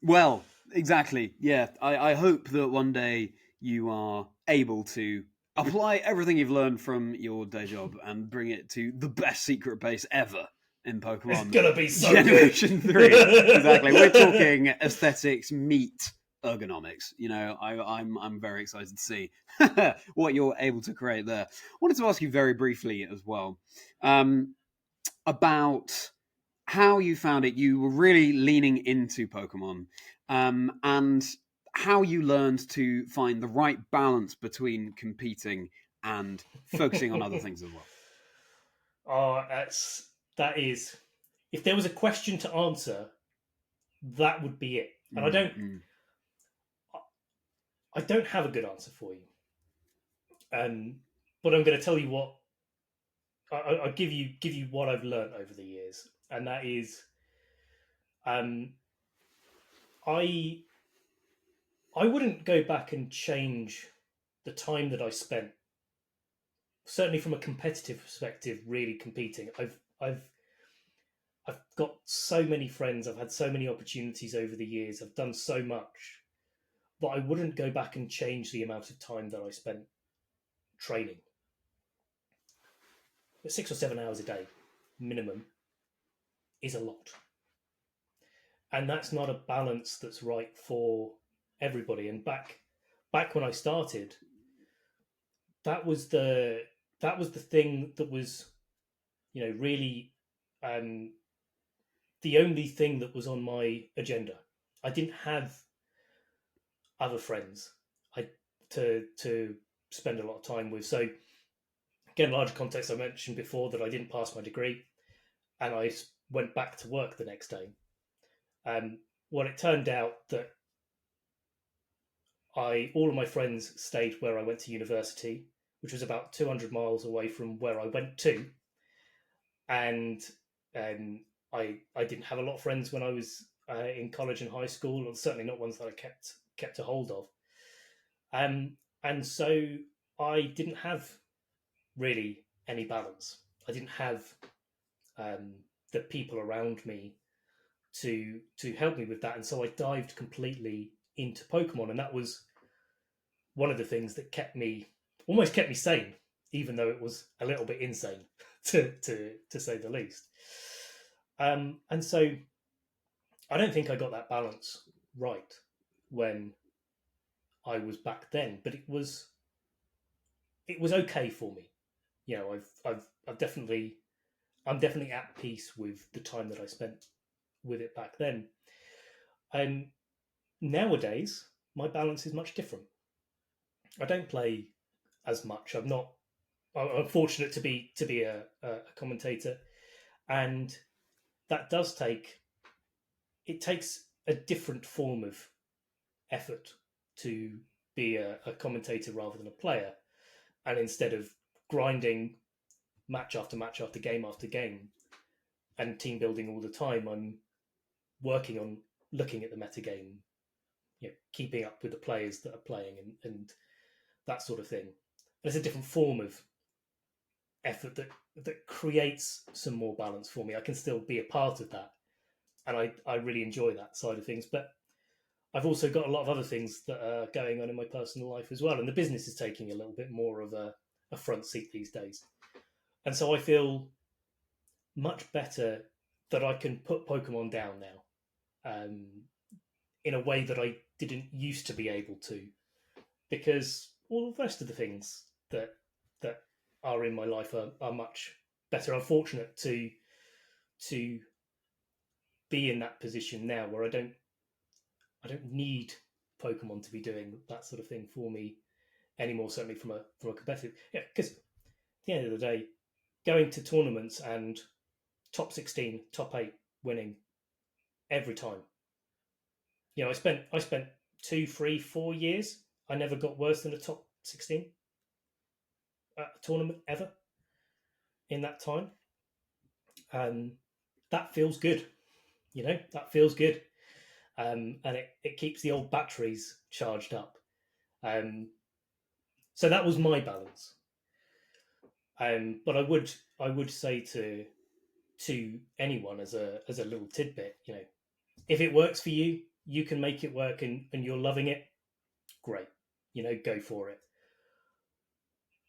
Well, exactly. Yeah, I hope that one day you are able to apply everything you've learned from your day job and bring it to the best secret base ever in Pokemon. It's gonna be so Generation 3. Exactly. We're talking aesthetics meet ergonomics. I'm very excited to see what you're able to create there. I wanted to ask you very briefly as well about how you found it. You were really leaning into Pokemon, and how you learned to find the right balance between competing and focusing on other things as well. Oh, that is. If there was a question to answer, that would be it. And I don't have a good answer for you. But I'm going to tell you what. I'll give you what I've learned over the years, and that is, I wouldn't go back and change the time that I spent. Certainly, from a competitive perspective, really competing. I've got so many friends. I've had so many opportunities over the years. I've done so much that I wouldn't go back and change the amount of time that I spent training. but 6 or 7 hours a day minimum is a lot. And that's not a balance that's right for everybody. And back when I started, that was the thing that was, really the only thing that was on my agenda. I didn't have other friends to spend a lot of time with. So again, larger context, I mentioned before that I didn't pass my degree, and I went back to work the next day. Well, it turned out that all of my friends stayed where I went to university, which was about 200 miles away from where I went to, and I didn't have a lot of friends when I was in college and high school, or certainly not ones that I kept a hold of. And so I didn't have really any balance. I didn't have the people around me to help me with that, and so I dived completely into Pokemon, and that was one of the things that almost kept me sane, even though it was a little bit insane to say the least. And so I don't think I got that balance right when I was back then, but it was okay for me. I'm definitely at peace with the time that I spent with it back then. Nowadays, my balance is much different. I don't play as much. I'm fortunate to be a commentator, and that takes a different form of effort to be a commentator rather than a player. And instead of grinding match after match after game and team building all the time, I'm working on looking at the metagame, keeping up with the players that are playing and that sort of thing. There's a different form of effort that creates some more balance for me. I can still be a part of that, and I really enjoy that side of things. But I've also got a lot of other things that are going on in my personal life as well, and the business is taking a little bit more of a front seat these days. And so I feel much better that I can put Pokemon down now, in a way that I didn't used to be able to, because all the rest of the things that are in my life are much better. I'm fortunate to be in that position now where I don't need Pokemon to be doing that sort of thing for me anymore. Certainly from a competitive, because at the end of the day, going to tournaments and top 16, top 8 winning every time. I spent 2, 3, 4 years. I never got worse than a top 16 at a tournament ever in that time. That feels good. That feels good. And it keeps the old batteries charged up. So that was my balance. But I would say to anyone as a little tidbit, if it works for you, you can make it work, and you're loving it, great. Go for it.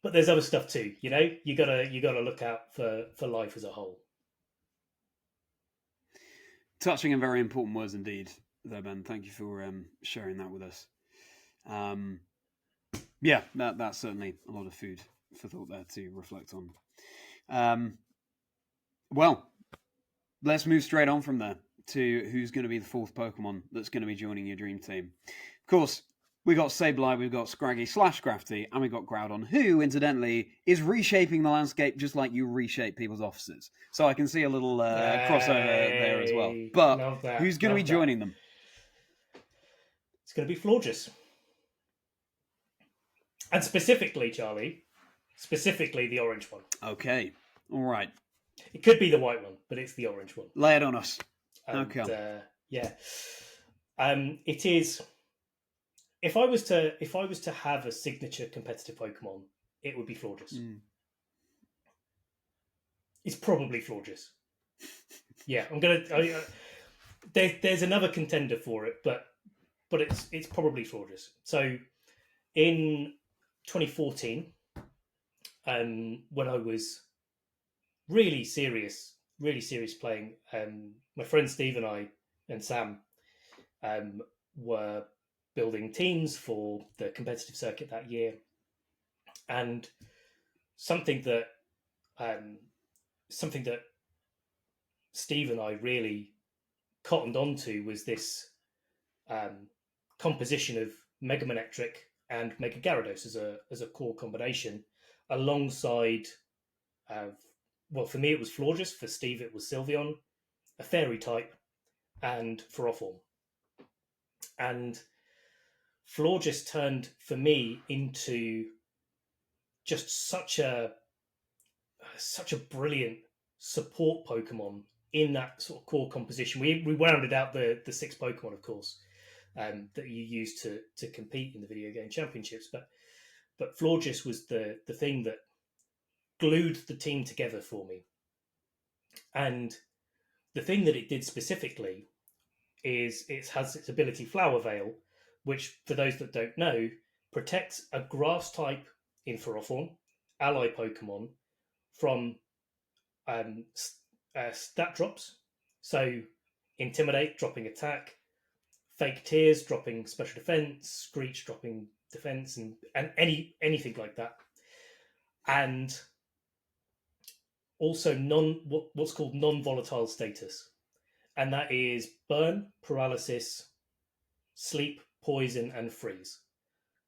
But there's other stuff too. You gotta look out for life as a whole. Touching and very important words indeed, there, Ben. Thank you for sharing that with us. Yeah, that's certainly a lot of food for thought there to reflect on. Well, let's move straight on from there to who's going to be the fourth Pokemon that's going to be joining your dream team. Of course, we got Sableye, we've got Scraggy/Crafty, and we've got Groudon, who, incidentally, is reshaping the landscape just like you reshape people's offices. So I can see a little crossover there as well. But who's going to be joining them? It's going to be Florges. And specifically, Charlie, the orange one. Okay, all right. It could be the white one, but it's the orange one. Lay it on us. Okay. It is. If I was to have a signature competitive Pokemon, it would be Florges. It's probably Florges. Yeah, I'm gonna. There's another contender for it, but it's probably Florges. So in 2014, when I was really serious playing. My friend Steve and I and Sam were building teams for the competitive circuit that year, and something that something that Steve and I really cottoned onto was this composition of Merriman and Mega Gyarados as a core combination, alongside well, for me it was Florges, for Steve it was Sylveon, a Fairy type, and Ferrothorn. And Florges turned for me into just such a brilliant support Pokemon in that sort of core composition. We rounded out the 6 Pokemon, of course, that you use to compete in the video game championships, but Florges was the thing that glued the team together for me. And the thing that it did specifically is it has its ability Flower Veil, which, for those that don't know, protects a grass type in Ferrothorn, ally Pokemon, from stat drops. So Intimidate dropping attack, Fake Tears dropping special defense, Screech dropping defense, and anything like that. And also what's called non-volatile status, and that is burn, paralysis, sleep, poison, and freeze.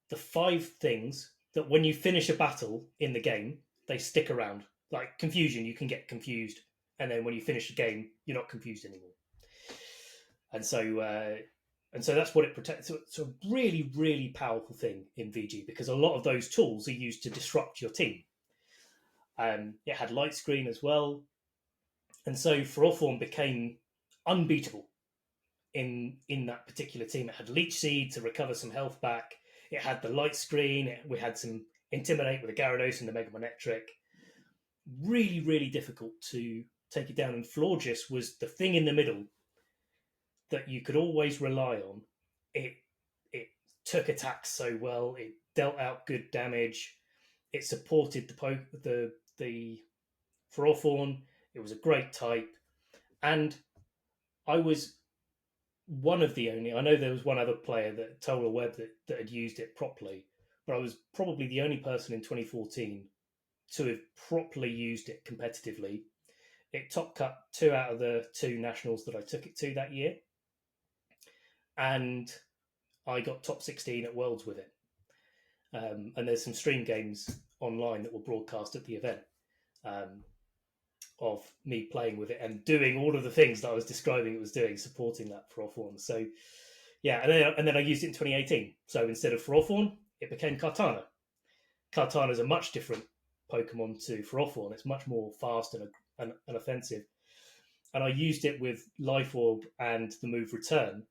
The 5 things that when you finish a battle in the game, they stick around. Like confusion, you can get confused, and then when you finish the game, you're not confused anymore. And so that's what it protects. So it's a really, really powerful thing in VG, because a lot of those tools are used to disrupt your team. It had light screen as well, and so Ferrothorn became unbeatable in that particular team. It had Leech Seed to recover some health back. It had the light screen. We had some Intimidate with the Gyarados and the Mega Manectric. Really, really difficult to take it down. And Florges was the thing in the middle that you could always rely on. It took attacks so well. It dealt out good damage. It supported the Ferrothorn. It was a great type. And I was one of the only... I know there was one other player, that Tola Webb, that had used it properly, but I was probably the only person in 2014 to have properly used it competitively. It top cut 2 out of the 2 nationals that I took it to that year. And I got top 16 at Worlds with it. And there's some stream games online that were broadcast at the event of me playing with it and doing all of the things that I was describing it was doing, supporting that Ferrothorn. So, yeah, and then I used it in 2018. So instead of Ferrothorn, it became Kartana. Kartana is a much different Pokemon to Ferrothorn. It's much more fast and offensive. And I used it with Life Orb and the move Return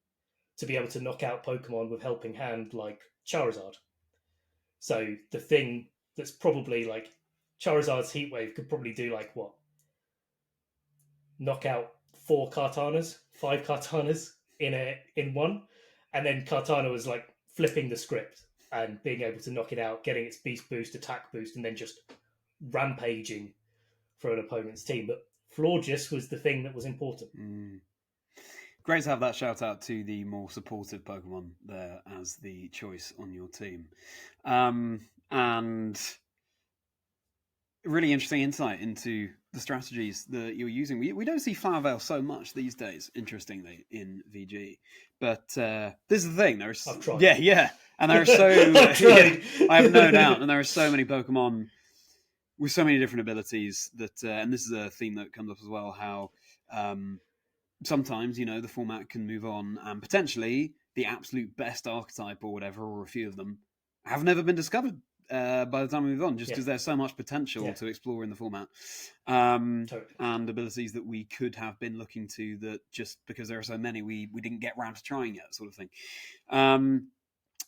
to be able to knock out Pokemon with Helping Hand like Charizard. So the thing that's probably like Charizard's Heat Wave could probably do like what? Knock out 5 Kartanas in one. And then Kartana was like flipping the script and being able to knock it out, getting its beast boost, attack boost, and then just rampaging for an opponent's team. But Florges was the thing that was important. Great to have that shout out to the more supportive Pokemon there as the choice on your team. And really interesting insight into the strategies that you're using. We don't see Flower Veil so much these days, interestingly, in VG. But this is the thing. I've tried. Yeah. And there are so... I have no doubt. And there are so many Pokemon with so many different abilities that... and this is a theme that comes up as well, how... sometimes, the format can move on and potentially the absolute best archetype or whatever, or a few of them, have never been discovered by the time we move on, just because there's so much potential to explore in the format. Totally. And abilities that we could have been looking to that just because there are so many, we didn't get around to trying yet, sort of thing.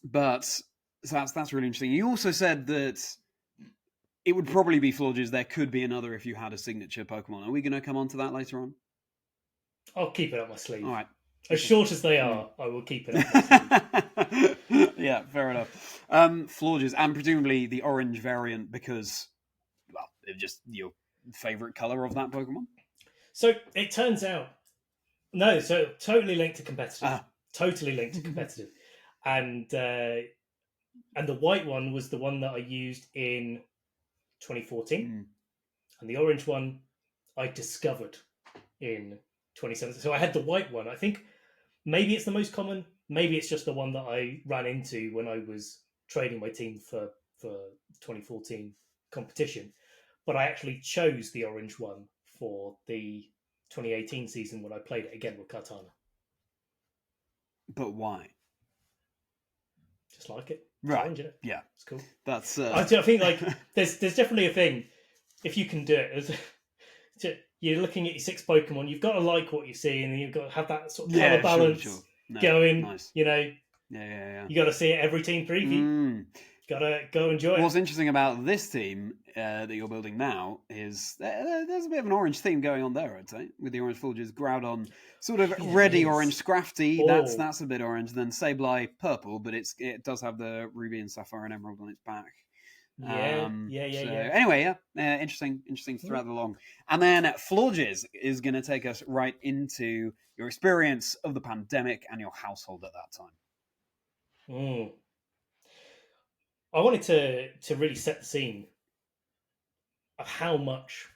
But so that's really interesting. You also said that it would probably be Florges. There could be another if you had a signature Pokemon. Are we going to come on to that later on? I'll keep it up my sleeve. All right. As short as they are, I will keep it up my sleeve. Yeah, fair enough. Florges, and presumably the orange variant, because, well, it just favorite color of that Pokemon? So it turns out, no, so totally linked to competitive. Ah. Totally linked to competitive. And the white one was the one that I used in 2014. And the orange one I discovered in 2017. So I had the white one. I think maybe it's the most common. Maybe it's just the one that I ran into when I was training my team for 2014 competition. But I actually chose the orange one for the 2018 season when I played it again with Kartana. But why? Just like it. It's Right. orange, isn't it? Yeah. It's cool. That's. I think like there's definitely a thing if you can do it. You're looking at your 6 Pokemon. You've got to like what you see, and you've got to have that sort of color balance sure. No, going. Nice. You know. Yeah. You got to see it every team preview. Gotta go enjoy it. What's interesting about this team that you're building now is there's a bit of an orange theme going on there, I'd say, with the orange Forges. Groudon, sort of reddy orange Scrafty. Oh. That's a bit orange. Then Sableye purple, but it does have the ruby and sapphire and emerald on its back. Yeah. Anyway, interesting thread along. And then Florges is going to take us right into your experience of the pandemic and your household at that time. I wanted to really set the scene of how much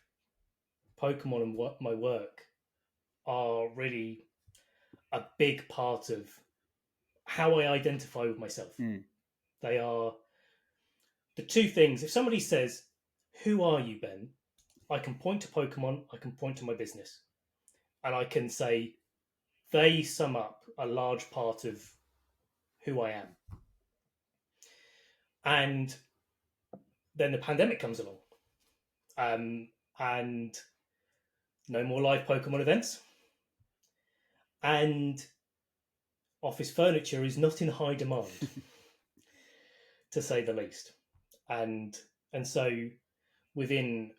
Pokemon and my work are really a big part of how I identify with myself. They are the two things. If somebody says, "Who are you, Ben?" I can point to Pokemon, I can point to my business, and I can say they sum up a large part of who I am. And then the pandemic comes along, and no more live Pokemon events, and office furniture is not in high demand, to say the least. And so within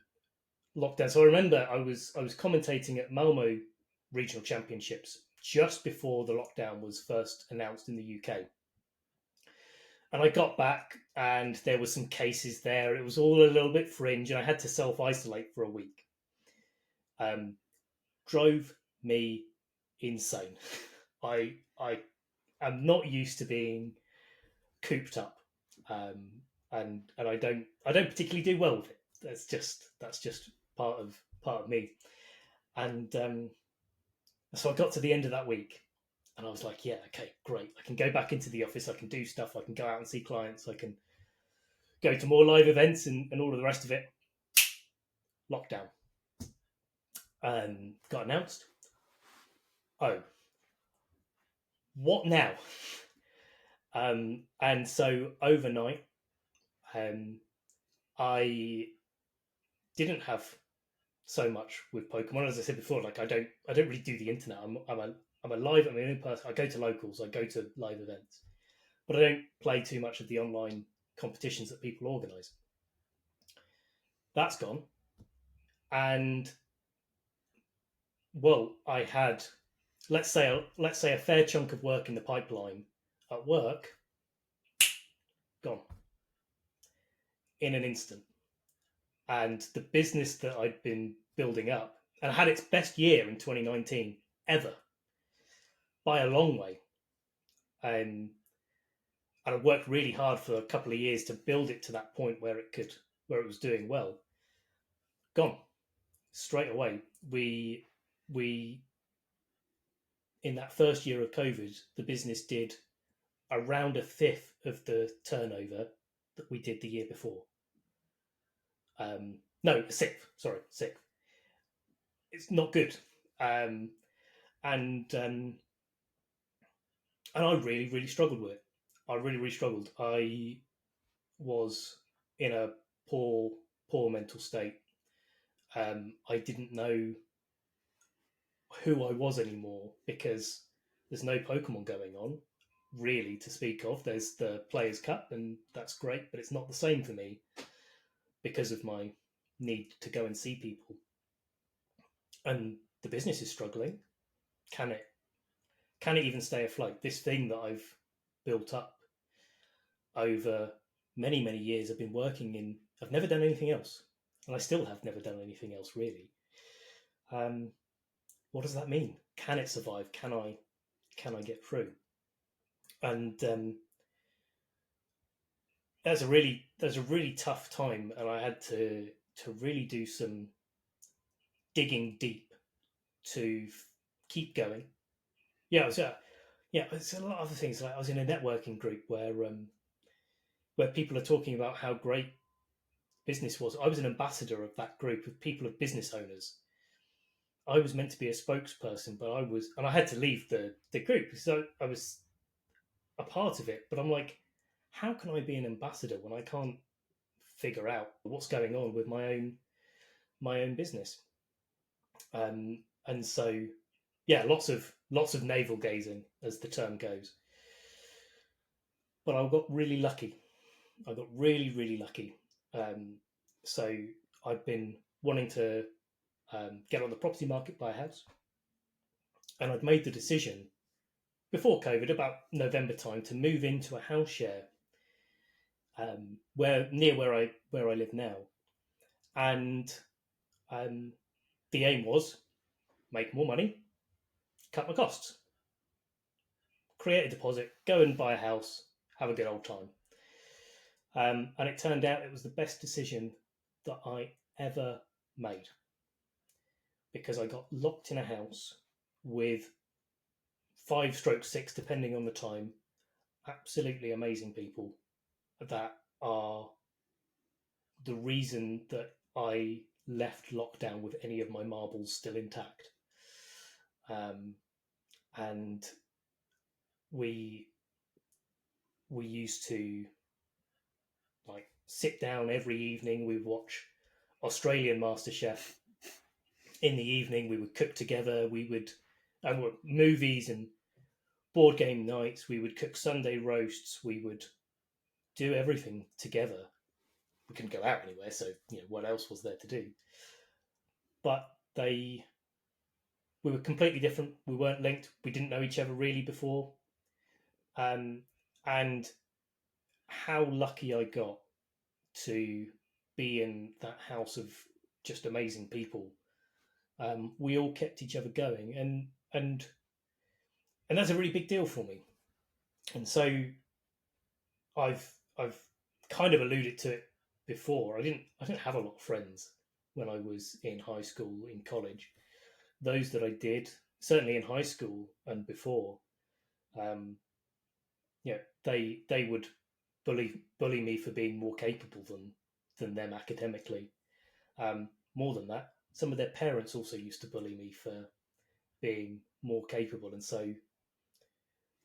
lockdown, so I remember I was commentating at Malmo regional championships just before the lockdown was first announced in the UK. And I got back and there were some cases there. It was all a little bit fringe and I had to self-isolate for a week. Drove me insane. I am not used to being cooped up. And I don't particularly do well with it. That's just part of me. And so I got to the end of that week and I was like, yeah, okay, great. I can go back into the office. I can do stuff. I can go out and see clients. I can go to more live events and all of the rest of it. Lockdown. Got announced. Oh, what now? And so overnight, I didn't have so much with Pokemon. As I said before, like I don't really do the internet. I'm in person. I go to locals. I go to live events, but I don't play too much of the online competitions that people organise. That's gone, and well, I had let's say a fair chunk of work in the pipeline at work gone in an instant, and the business that I'd been building up and had its best year in 2019 ever by a long way. And I worked really hard for a couple of years to build it to that point where it was doing well. Gone straight away. We in that first year of COVID, the business did around a fifth of the turnover that we did the year before. No, a sixth. Sorry, sixth. It's not good. And I really, really struggled with it. I really struggled. I was in a poor mental state. I didn't know who I was anymore because there's no Pokemon going on, really, to speak of. There's the Players' Cup, and that's great, but it's not the same for me because of my need to go and see people. And the business is struggling. Can it even stay afloat? This thing that I've built up over many years, I've been working in. I've never done anything else. and I still have never done anything else really. What does that mean? Can it survive? Can I get through? And that's a really tough time, and I had to really do some digging deep to keep going. Yeah, so yeah, it's a lot of other things. Like I was in a networking group where people are talking about how great business was. I was an ambassador of that group of people, of business owners. I was meant to be a spokesperson, but I had to leave the group, so I was a part of it. But I'm like, how can I be an ambassador when I can't figure out what's going on with my own business? And so, yeah, lots of navel gazing, as the term goes. But I got really lucky. I got really, really lucky. So I've been wanting to get on the property market, buy a house, and I'd made the decision before COVID, about November time, to move into a house share where I live now, and the aim was make more money, cut my costs, create a deposit, go and buy a house, have a good old time. And it turned out it was the best decision that I ever made, because I got locked in a house with 5/6, depending on the time, absolutely amazing people that are the reason that I left lockdown with any of my marbles still intact. And we used to like sit down every evening. We'd watch Australian MasterChef in the evening. We would cook together. We would movies and board game nights. We would cook Sunday roasts. We would do everything together. We couldn't go out anywhere, so what else was there to do? But we were completely different. We weren't linked. We didn't know each other really before. And how lucky I got to be in that house of just amazing people. We all kept each other going, and that's a really big deal for me. And so I've kind of alluded to it before. I didn't have a lot of friends when I was in high school, in college. Those that I did, certainly in high school and before, they would bully me for being more capable than them academically. More than that, some of their parents also used to bully me for being more capable, and so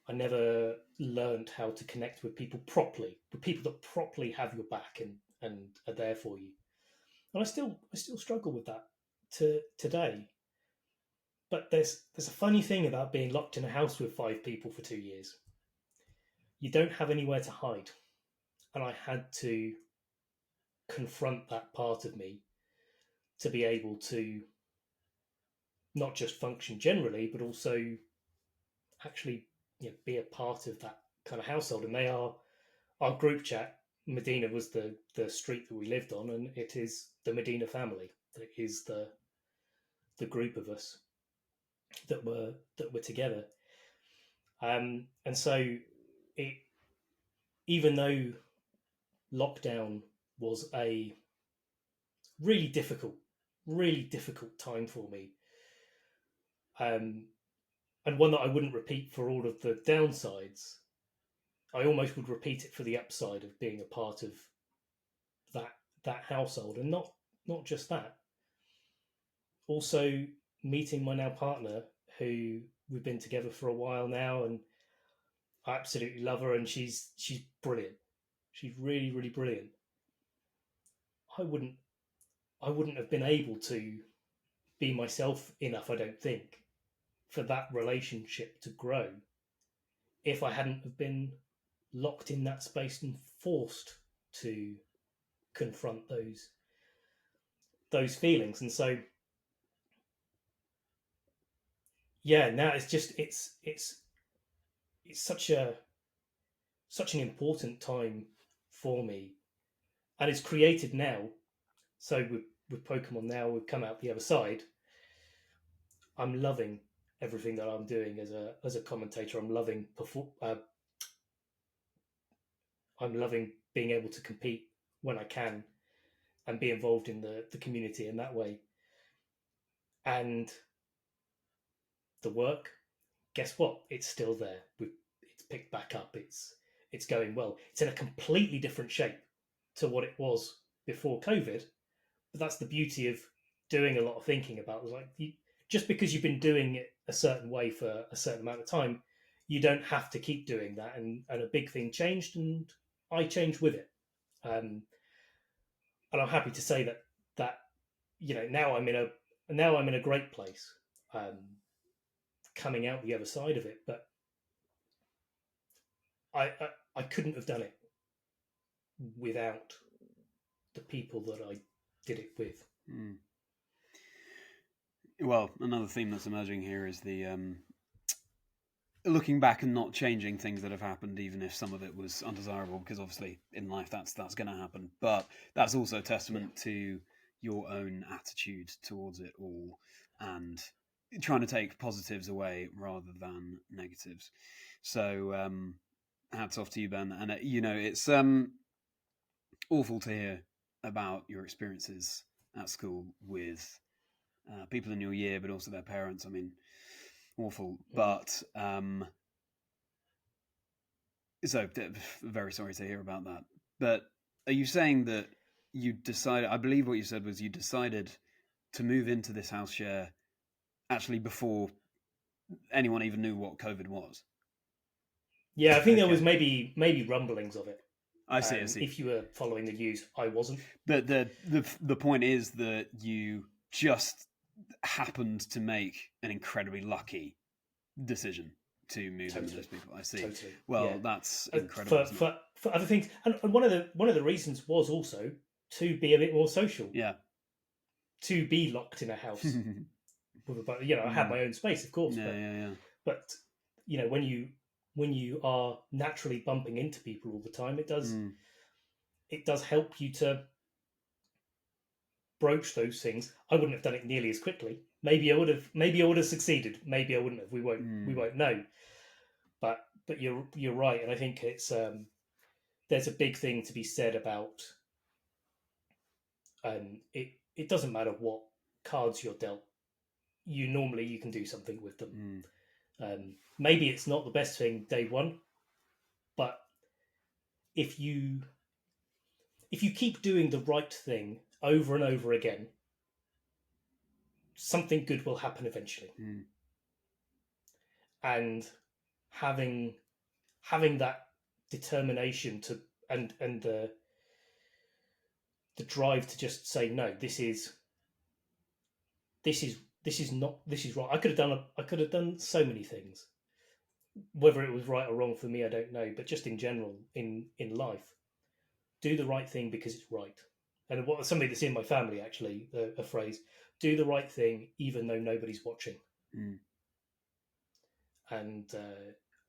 I never learned how to connect with people properly, with people that properly have your back and are there for you. And I still struggle with that today. But there's a funny thing about being locked in a house with 5 people for 2 years. You don't have anywhere to hide, and I had to confront that part of me to be able to not just function generally, but also actually be a part of that kind of household. And they are our group chat. Medina was the street that we lived on, and it is the Medina family. That is the group of us that were together. And so even though lockdown was a really difficult time for me, and one that I wouldn't repeat for all of the downsides, I almost would repeat it for the upside of being a part of that household. And not just that, also meeting my now partner, who we've been together for a while now, and I absolutely love her, and she's brilliant. She's really, really brilliant. I wouldn't have been able to be myself enough, I don't think, for that relationship to grow if I hadn't have been locked in that space and forced to confront those feelings. And so now it's such an important time for me, and it's created now. So with Pokemon now, we've come out the other side. I'm loving everything that I'm doing as a commentator. I'm loving being able to compete when I can and be involved in the community in that way. And the work, guess what? It's still there. It's picked back up. It's going well. It's in a completely different shape to what it was before COVID. But that's the beauty of doing a lot of thinking about. Like, just because you've been doing it a certain way for a certain amount of time, you don't have to keep doing that. And a big thing changed, and I changed with it. And I'm happy to say that now I'm in a great place, coming out the other side of it. But I couldn't have done it without the people that I did it with. Mm. Well, another theme that's emerging here is the looking back and not changing things that have happened, even if some of it was undesirable, because obviously in life that's going to happen. But that's also a testament to your own attitude towards it all and trying to take positives away rather than negatives. So hats off to you, Ben. And it's awful to hear about your experiences at school with people in your year, but also their parents. I mean, awful. But so very sorry to hear about that. But are you saying that you decided, I believe what you said was you decided to move into this house share actually before anyone even knew what COVID was? Yeah, I think there was maybe rumblings of it. I see. If you were following the news, I wasn't. But the point is that you just happened to make an incredibly lucky decision to move into those people. I see. Totally. Well, yeah. That's incredible. For other things, and one of the reasons was also to be a bit more social. Yeah. To be locked in a house with I had my own space, of course. Yeah. But when you are naturally bumping into people all the time, it does help you to broach those things. I wouldn't have done it nearly as quickly. Maybe I would have succeeded. Maybe I wouldn't have. We won't know. But you're right, and I think it's there's a big thing to be said about it doesn't matter what cards you're dealt. You can do something with them. Maybe it's not the best thing day one, but if you keep doing the right thing over and over again, something good will happen eventually. And having that determination to and the drive to just say no, this is right. I could have done so many things. Whether it was right or wrong for me, I don't know. But just in general, in life, do the right thing because it's right. And what somebody that's in my family actually, a phrase: "Do the right thing even though nobody's watching." And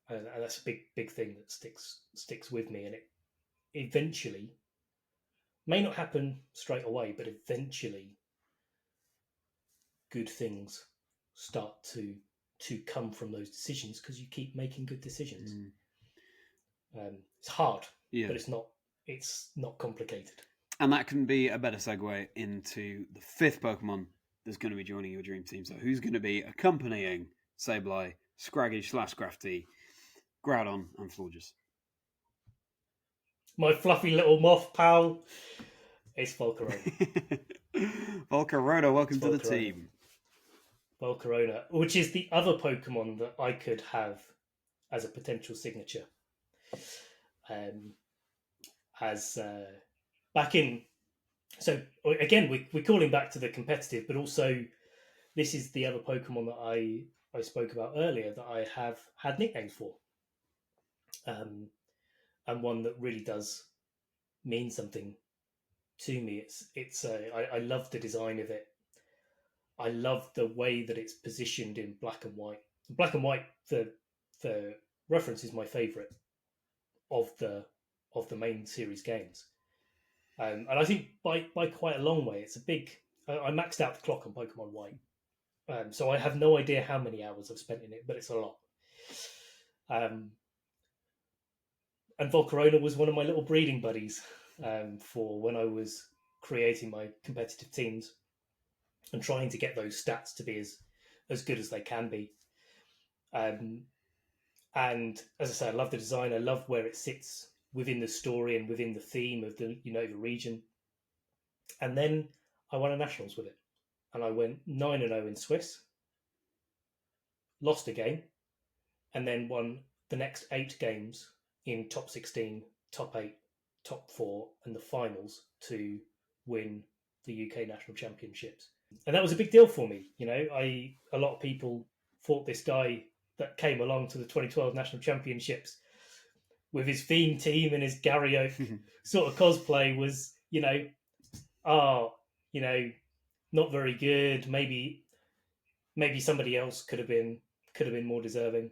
that's a big thing that sticks with me, and it eventually may not happen straight away, but eventually good things start to come from those decisions because you keep making good decisions. It's hard, but it's not complicated. And that can be a better segue into the fifth Pokemon that's going to be joining your dream team. So who's going to be accompanying Sableye, Scraggy / Crafty, Groudon, and Florges? My fluffy little moth pal, it's Volcarona. Volcarona, welcome to the team. Volcarona, which is the other Pokemon that I could have as a potential signature. So again, we're calling back to the competitive, but also this is the other Pokemon that I spoke about earlier that I have had nicknames for, and one that really does mean something to me. I love the design of it. I love the way that it's positioned in black and white. Black and white, the reference is my favourite of the main series games, and I think by quite a long way, it's a big I maxed out the clock on Pokemon White. So I have no idea how many hours I've spent in it, but it's a lot. And Volcarona was one of my little breeding buddies for when I was creating my competitive teams and trying to get those stats to be as good as they can be. And as I say, I love the design. I love where it sits within the story and within the theme of the Unova region. And then I won a nationals with it, and I went 9-0 in Swiss, lost a game, and then won the next 8 games in top 16, top 8, top 4, and the finals to win the UK national championships. And that was a big deal for me. A lot of people thought this guy that came along to the 2012 national championships with his theme team and his Gary Oak sort of cosplay was, not very good. Maybe somebody else could have been more deserving,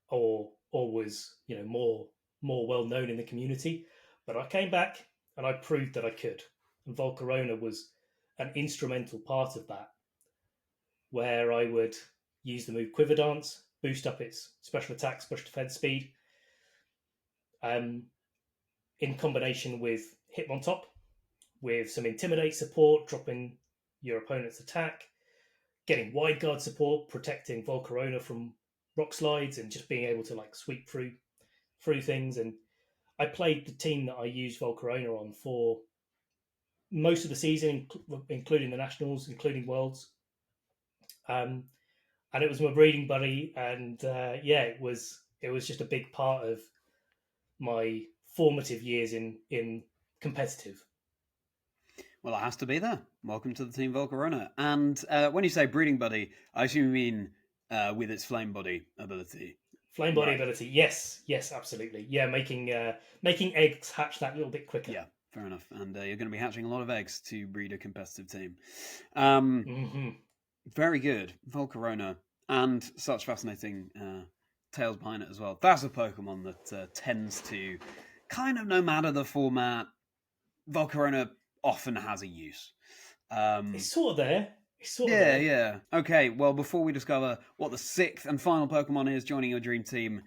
or was more well known in the community. But I came back and I proved that I could, and Volcarona was an instrumental part of that, where I would use the move Quiver Dance, boost up its special attack, special defense speed, in combination with Hitmontop, with some Intimidate support, dropping your opponent's attack, getting Wide Guard support, protecting Volcarona from rock slides, and just being able to sweep through things. And I played the team that I used Volcarona on for most of the season, including the Nationals, including Worlds. And it was my breeding buddy, and it was just a big part of my formative years in competitive. Well, it has to be there. Welcome to the Team Volcarona. And when you say breeding buddy, I assume you mean with its flame body ability. Flame body ability, yes, absolutely. Yeah, making eggs hatch that little bit quicker. Yeah, fair enough. And you're going to be hatching a lot of eggs to breed a competitive team. Very good, Volcarona, and such fascinating tales behind it as well. That's a Pokemon that tends to, kind of no matter the format, Volcarona often has a use. It's sort of there. There. Yeah. Okay, well, before we discover what the 6th and final Pokemon is joining your dream team,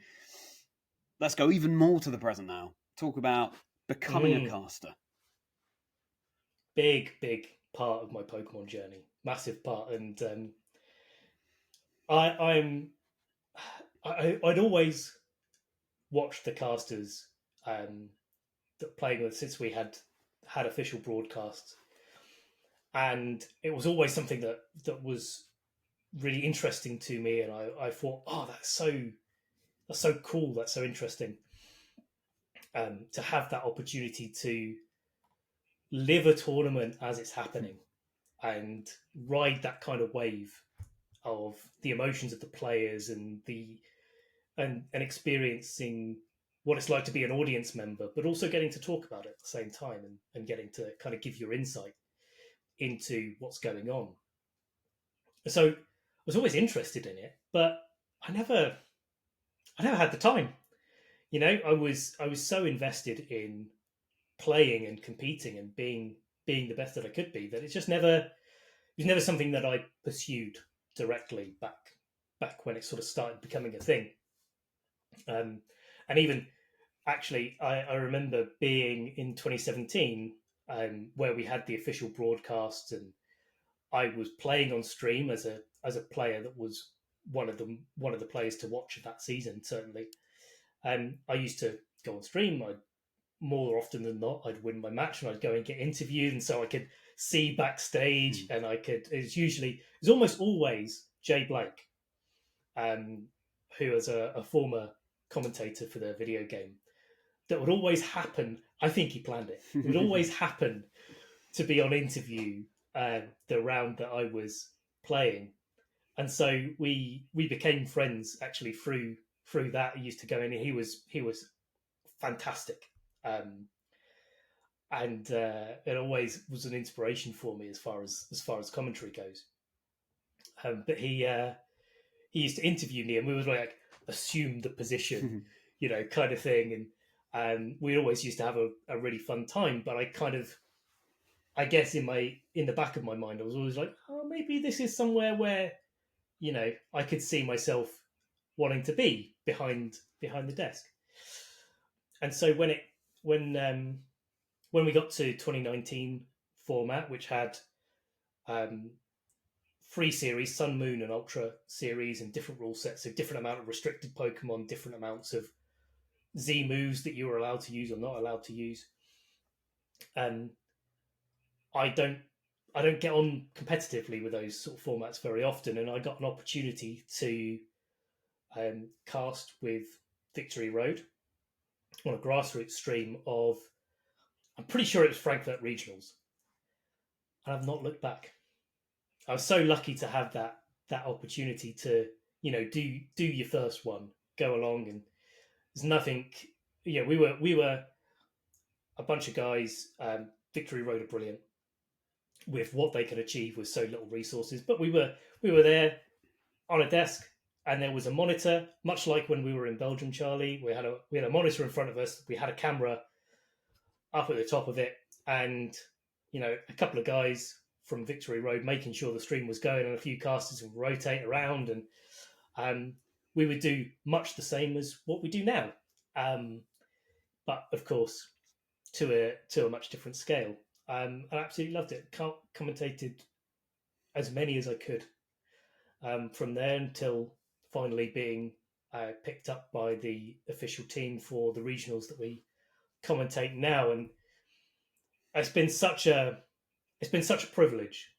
let's go even more to the present now. Talk about becoming a caster. Big part of my Pokemon journey. Massive part. And I'd always watched the casters that playing with since we had official broadcasts. And it was always something that was really interesting to me, and I thought, that's so cool, that's so interesting, to have that opportunity to live a tournament as it's happening and ride that kind of wave of the emotions of the players and experiencing what it's like to be an audience member, but also getting to talk about it at the same time and getting to kind of give your insight into what's going on. So I was always interested in it, but I never had the time. I was so invested in playing and competing and being the best that I could be that it was never something that I pursued directly back when it sort of started becoming a thing. And even actually, I remember being in 2017 where we had the official broadcast, and I was playing on stream as a player that was one of the players to watch that season. Certainly, I used to go on stream. More often than not, I'd win my match and I'd go and get interviewed, and so I could see backstage, and it was almost always Jay Blake, who was a former commentator for the video game. That would always happen. I think he planned it. It would always happen to be on interview the round that I was playing, and so we became friends actually through that. He used to go in. He was fantastic, and it always was an inspiration for me as far as commentary goes. But he used to interview me, and we would assume the position, kind of thing, and we always used to have a really fun time. But I I guess in the back of my mind, I was always like, oh, maybe this is somewhere where, I could see myself wanting to be behind the desk. And so when we got to 2019 format, which had um, 3 series, Sun, Moon, and Ultra series, and different rule sets, so different amount of restricted Pokemon, different amounts of Z moves that you were allowed to use or not allowed to use. Um, I don't get on competitively with those sort of formats very often, and I got an opportunity to cast with Victory Road on a grassroots stream of, I'm pretty sure it was Frankfurt Regionals, and I've not looked back. I was so lucky to have that opportunity to do your first one, go along, and there's nothing. We were a bunch of guys. Victory Road are brilliant with what they can achieve with so little resources, but we were there on a desk, and there was a monitor, much like when we were in Belgium, Charlie. We had a monitor in front of us. We had a camera up at the top of it, and a couple of guys from Victory Road making sure the stream was going, and a few casters would rotate around, and we would do much the same as what we do now, but of course to a much different scale. I absolutely loved it. Commentated as many as I could from there until finally being picked up by the official team for the regionals that we commentate now, and it's been such a privilege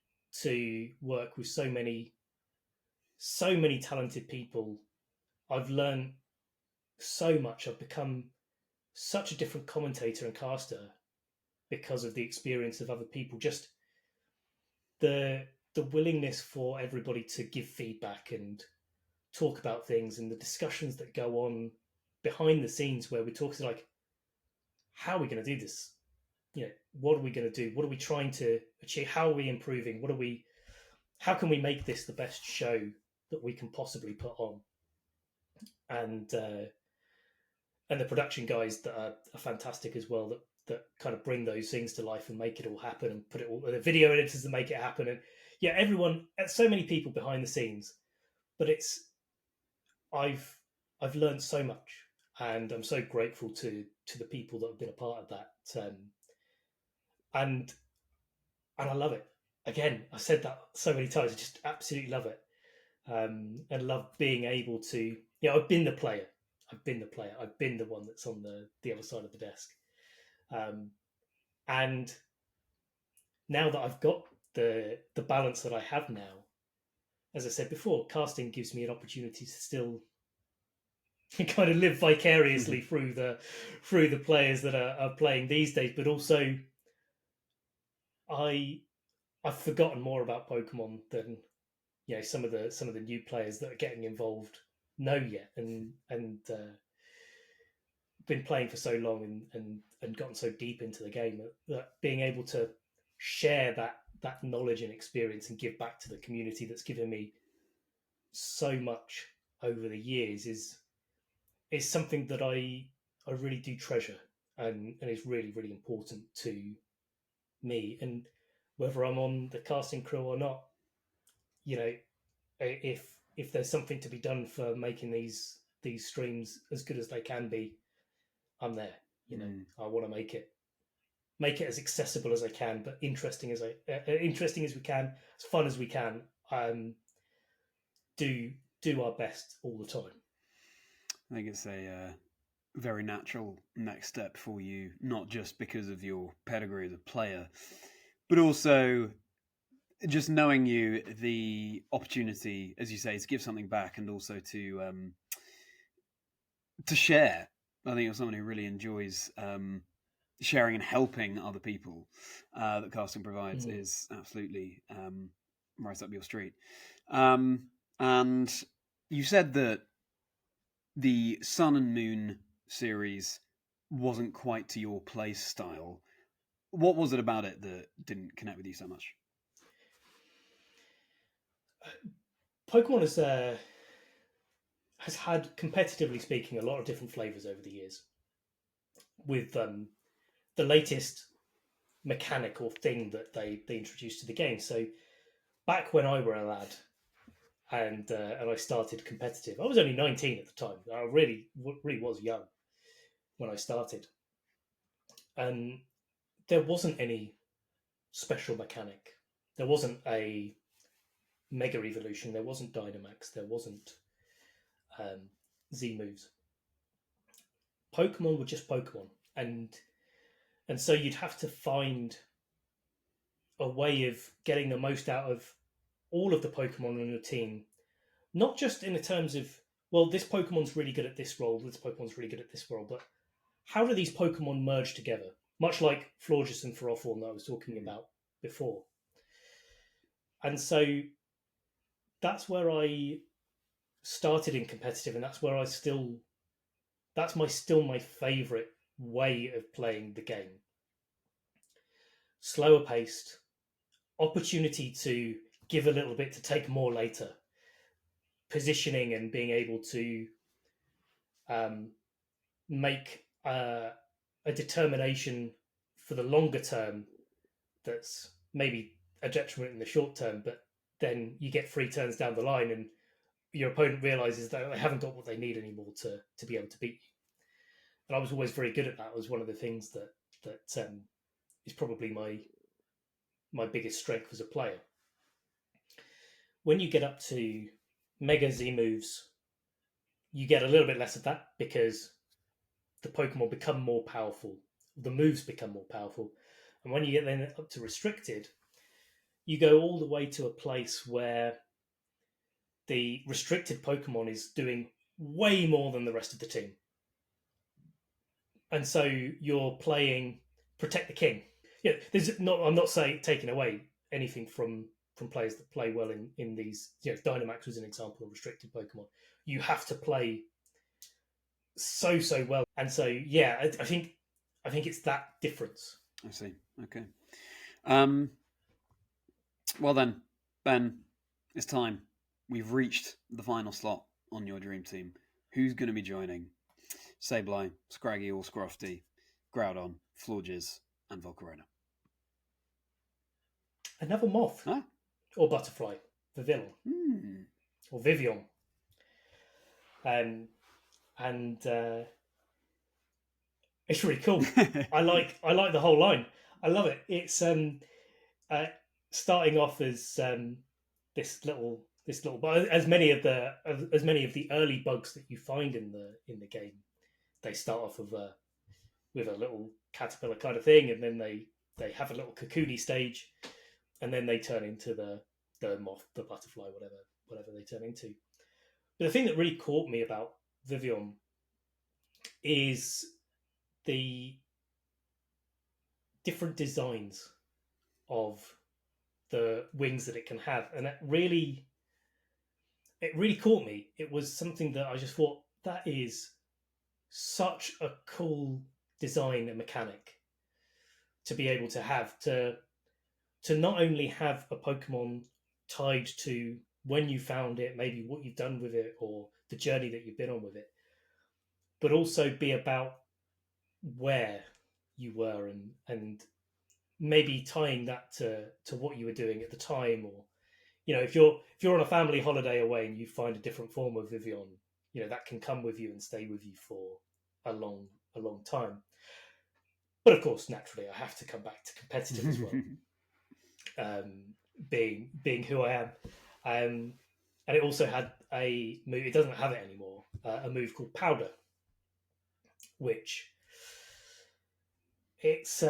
to work with so many talented people. I've learned so much. I've become such a different commentator and caster because of the experience of other people. Just the willingness for everybody to give feedback and talk about things, and the discussions that go on behind the scenes where we're talking like, how are we going to do this? What are we going to do? What are we trying to achieve? How are we improving? How can we make this the best show that we can possibly put on? And the production guys that are fantastic as well, that kind of bring those things to life and make it all happen, and put it all, the video editors that make it happen, and everyone, so many people behind the scenes. But I've learned so much, and I'm so grateful to the people that have been a part of that. And I love it. Again, I said that so many times. I just absolutely love it, and love being able to. I've been the player. I've been the one that's on the other side of the desk, and now that I've got the balance that I have now, as I said before, casting gives me an opportunity to still kind of live vicariously through the players that are playing these days, but also I've forgotten more about Pokemon than some of the new players that are getting involved know yet, and been playing for so long and gotten so deep into the game that being able to share that knowledge and experience and give back to the community that's given me so much over the years is something that I really do treasure, and is really, really important to me. And whether I'm on the casting crew or not, if there's something to be done for making these streams as good as they can be, I'm there. I want to make it as accessible as I can, but interesting as we can, as fun as we can. Do our best all the time. I think it's a very natural next step for you, not just because of your pedigree as a player, but also just knowing you, the opportunity, as you say, to give something back, and also to share. I think you're someone who really enjoys sharing and helping other people. That casting provides is absolutely right up your street. And you said that the Sun and Moon series wasn't quite to your play style. What was it about it that didn't connect with you so much? Pokemon has had, competitively speaking, a lot of different flavors over the years. With the latest mechanic or thing that they introduced to the game. So back when I were a lad and I started competitive, I was only 19 at the time. I really was young when I started, and there wasn't any special mechanic. There wasn't a Mega Evolution. There wasn't Dynamax. There wasn't Z moves. Pokemon were just Pokemon, and so you'd have to find a way of getting the most out of all of the Pokemon on your team, not just in the terms of, well, this Pokemon's really good at this role, this Pokemon's really good at this role, but how do these Pokemon merge together? Much like Florges and Ferrothorn that I was talking about before. And so that's where I started in competitive, and that's where that's still my favourite way of playing the game. Slower paced, opportunity to give a little bit to take more later, positioning and being able to make a determination for the longer term that's maybe a detriment in the short term, but then you get 3 turns down the line and your opponent realizes that they haven't got what they need anymore to be able to beat you. And I was always very good at that. It was one of the things that is probably my biggest strength as a player. When you get up to Mega Z moves, you get a little bit less of that because the Pokemon become more powerful. The moves become more powerful. And when you get then up to restricted, you go all the way to a place where the restricted Pokemon is doing way more than the rest of the team. And so you're playing Protect the King. Yeah, I'm not saying taking away anything from players that play well in these. Dynamax was an example of restricted Pokemon. You have to play so well, and so I think it's that difference. I see. Okay. Well then, Ben, it's time. We've reached the final slot on your dream team. Who's going to be joining Sableye, Scraggy or Scrofty, Groudon, Florges, and Volcarona? Another moth. Huh? Or butterfly. Vivillon. Or Vivian. And it's really cool. I like the whole line. I love it. It's starting off as this little, but as many of the early bugs that you find in the game, they start off with a little caterpillar kind of thing, and then they have a little cocoony stage, and then they turn into the moth, the butterfly, whatever they turn into. But the thing that really caught me about Vivian is the different designs of the wings that it can have, and it really caught me. It was something that I just thought, that is such a cool design and mechanic to be able to have, to not only have a Pokemon tied to when you found it, maybe what you've done with it or the journey that you've been on with it, but also be about where you were and maybe tying that to what you were doing at the time, or if you're on a family holiday away and you find a different form of Vivian, that can come with you and stay with you for a long time. But of course, naturally, I have to come back to competitive as well. Being who I am, and it also had a move. It doesn't have it anymore. A move called Powder, which it's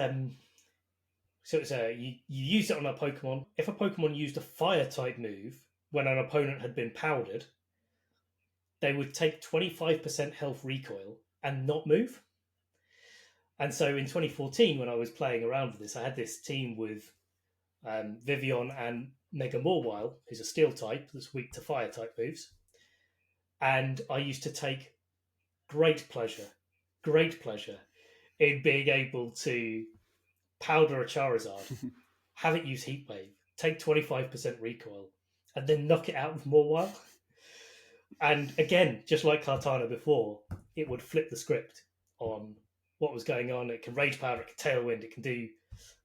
you use it on a Pokemon. If a Pokemon used a Fire type move when an opponent had been powdered, they would take 25% health recoil and not move. And so in 2014, when I was playing around with this, I had this team with Vivian and Mega Mawile, who's a Steel type that's weak to Fire type moves. And I used to take great pleasure in being able to powder a Charizard, have it use Heat Wave, take 25% recoil, and then knock it out with Mawile. And again, just like Kartana before, it would flip the script on what was going on. It can Rage Powder, it can Tailwind, it can do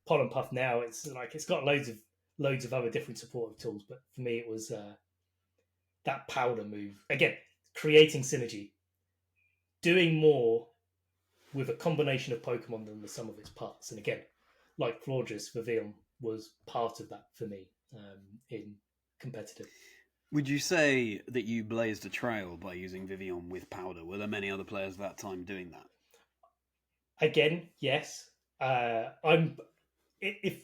Pollen Puff now. It's got loads of other different supportive tools, but for me it was that Powder move. Again, creating synergy. Doing more with a combination of Pokemon than the sum of its parts. And again, like Florges, Vivillon was part of that for me in competitive. Would you say that you blazed a trail by using Vivillon with Powder? Were there many other players at that time doing that? Again, yes. If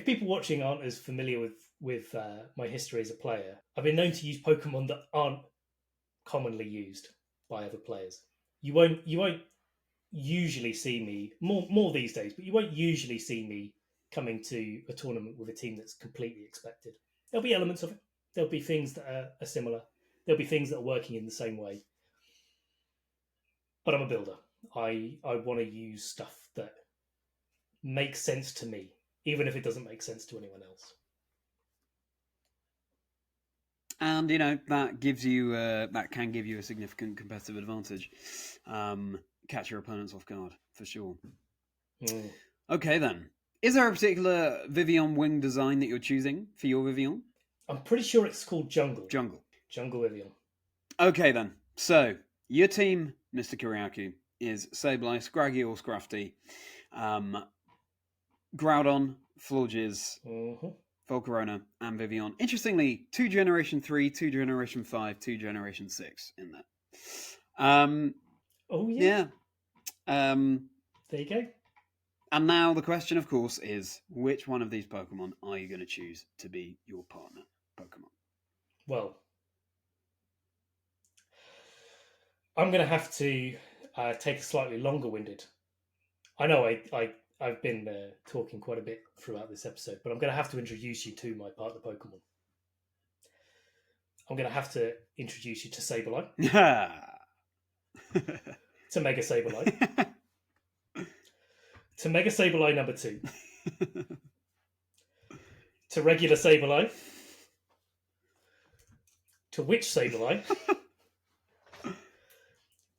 people watching aren't as familiar with my history as a player, I've been known to use Pokemon that aren't commonly used by other players. You won't usually see me more these days, but you won't usually see me coming to a tournament with a team that's completely expected. There'll be elements of it. There'll be things that are similar. There'll be things that are working in the same way. But I'm a builder. I want to use stuff that makes sense to me, even if it doesn't make sense to anyone else. And that gives you that can give you a significant competitive advantage. Catch your opponents off guard for sure. Okay then, is there a particular Vivillon wing design that you're choosing for your Vivillon? I'm pretty sure it's called Jungle. Jungle Vivillon. Okay then, so your team, Mr. Kyriakou, is Sableye, Scraggy or Scrafty, Groudon, Florges, Volcarona, and Vivillon. Interestingly, 2 Generation 3, 2 Generation 5, 2 Generation 6 in there. Oh, yeah. Yeah. There you go. And now the question, of course, is which one of these Pokemon are you going to choose to be your partner Pokemon? Well, I'm going to have to take a slightly longer-winded. I know I've been talking quite a bit throughout this episode, but I'm going to have to introduce you to my partner Pokemon. I'm going to have to introduce you to Sableye. To Mega Sableye. To Mega Sableye number 2. To regular Sableye. To Witch Sableye.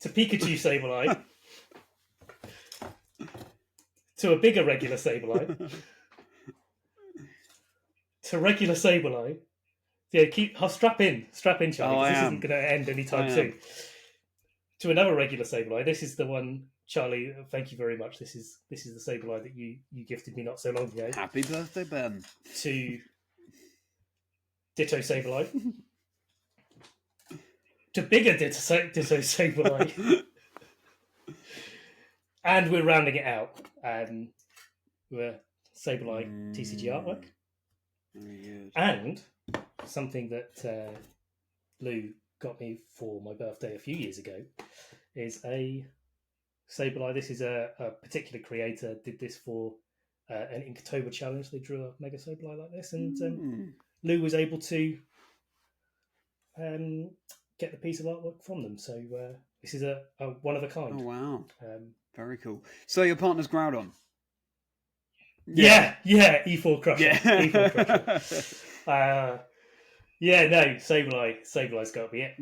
To Pikachu Sableye. To a bigger regular Sableye. To regular Sableye. Yeah, strap in, Charlie. This isn't going to end anytime soon. To another regular Sableye. This is the one, Charlie. Thank you very much. This is the Sableye that you gifted me not so long ago. Happy birthday, Ben. To Ditto Sableye. To bigger Ditto Sableye. And we're rounding it out with Sableye TCG artwork. Very good. And something that Lou got me for my birthday a few years ago is a Sableye. This is a particular creator did this for an Inktober challenge. They drew a Mega Sableye like this, and Lou was able to get the piece of artwork from them. So this is a one of a kind. Oh wow! Very cool. So your partner's Groudon. Yeah. E4 Crusher. Yeah. E4 Crusher. Sableye's got to be it.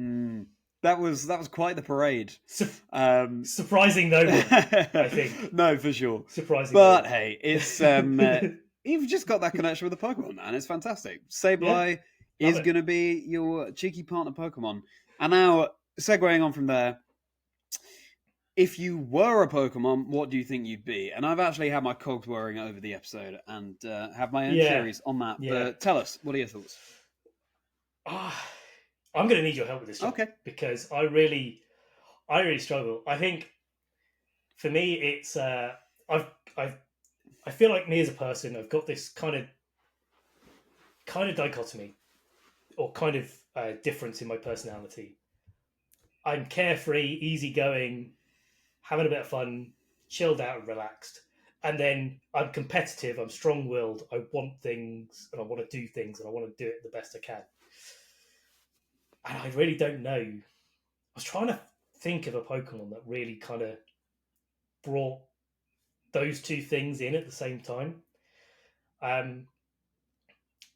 That was quite the parade. Surprising though, I think. No, for sure. Surprising. But hey, it's you've just got that connection with the Pokemon, and it's fantastic. Sableye is going to be your cheeky partner Pokemon. And now, segueing on from there, if you were a Pokemon, what do you think you'd be? And I've actually had my cogs whirring over the episode and have my own theories on that. Yeah. But tell us, what are your thoughts? I'm going to need your help with this, John, because I really struggle. I think for me, it's I feel like me as a person, I've got this kind of dichotomy or kind of difference in my personality. I'm carefree, easygoing, having a bit of fun, chilled out and relaxed. And then I'm competitive, I'm strong-willed, I want things, and I want to do things, and I want to do it the best I can. And I really don't know. I was trying to think of a Pokemon that really kind of brought those two things in at the same time. And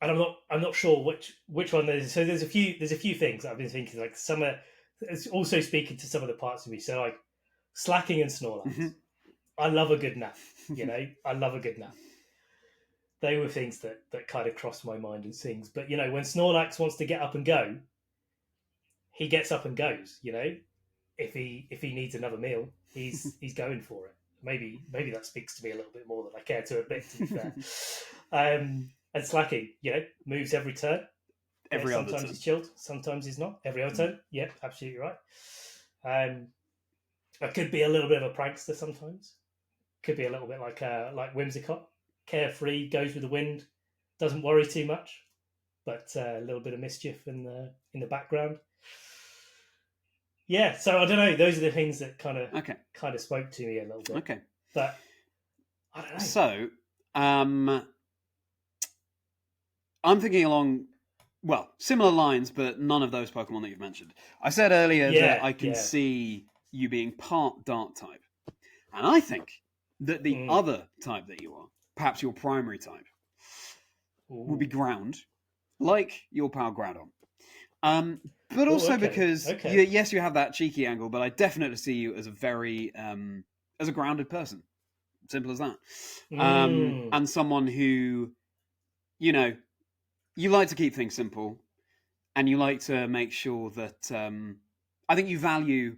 I'm not sure which one there is. So there's a few things that I've been thinking, like some are, it's also speaking to some of the parts of me. So like Slacking and Snorlax. I love a good nap. You know, I love a good nap. They were things that kind of crossed my mind and things. But you know, when Snorlax wants to get up and go, he gets up and goes. You know, if he needs another meal, he's going for it. Maybe that speaks to me a little bit more than I care to admit, to be fair. And Slacking, you know, moves every turn. Every other sometimes turn. he's chilled, sometimes he's not. Every other turn, yep, absolutely right. I could be a little bit of a prankster sometimes. Could be a little bit like Whimsicott, carefree, goes with the wind, doesn't worry too much, but a little bit of mischief in the background. Yeah, so I don't know. Those are the things that kind of spoke to me a little bit. Okay, but I don't know. So, I'm thinking along, well, similar lines, but none of those Pokemon that you've mentioned. I said earlier that I can see you being part Dark type, and I think that the other type that you are, perhaps your primary type, would be Ground, like your pal Groudon. But also because, yes, you have that cheeky angle, but I definitely see you as a very, as a grounded person. Simple as that. And someone who, you know, you like to keep things simple, and you like to make sure that, I think you value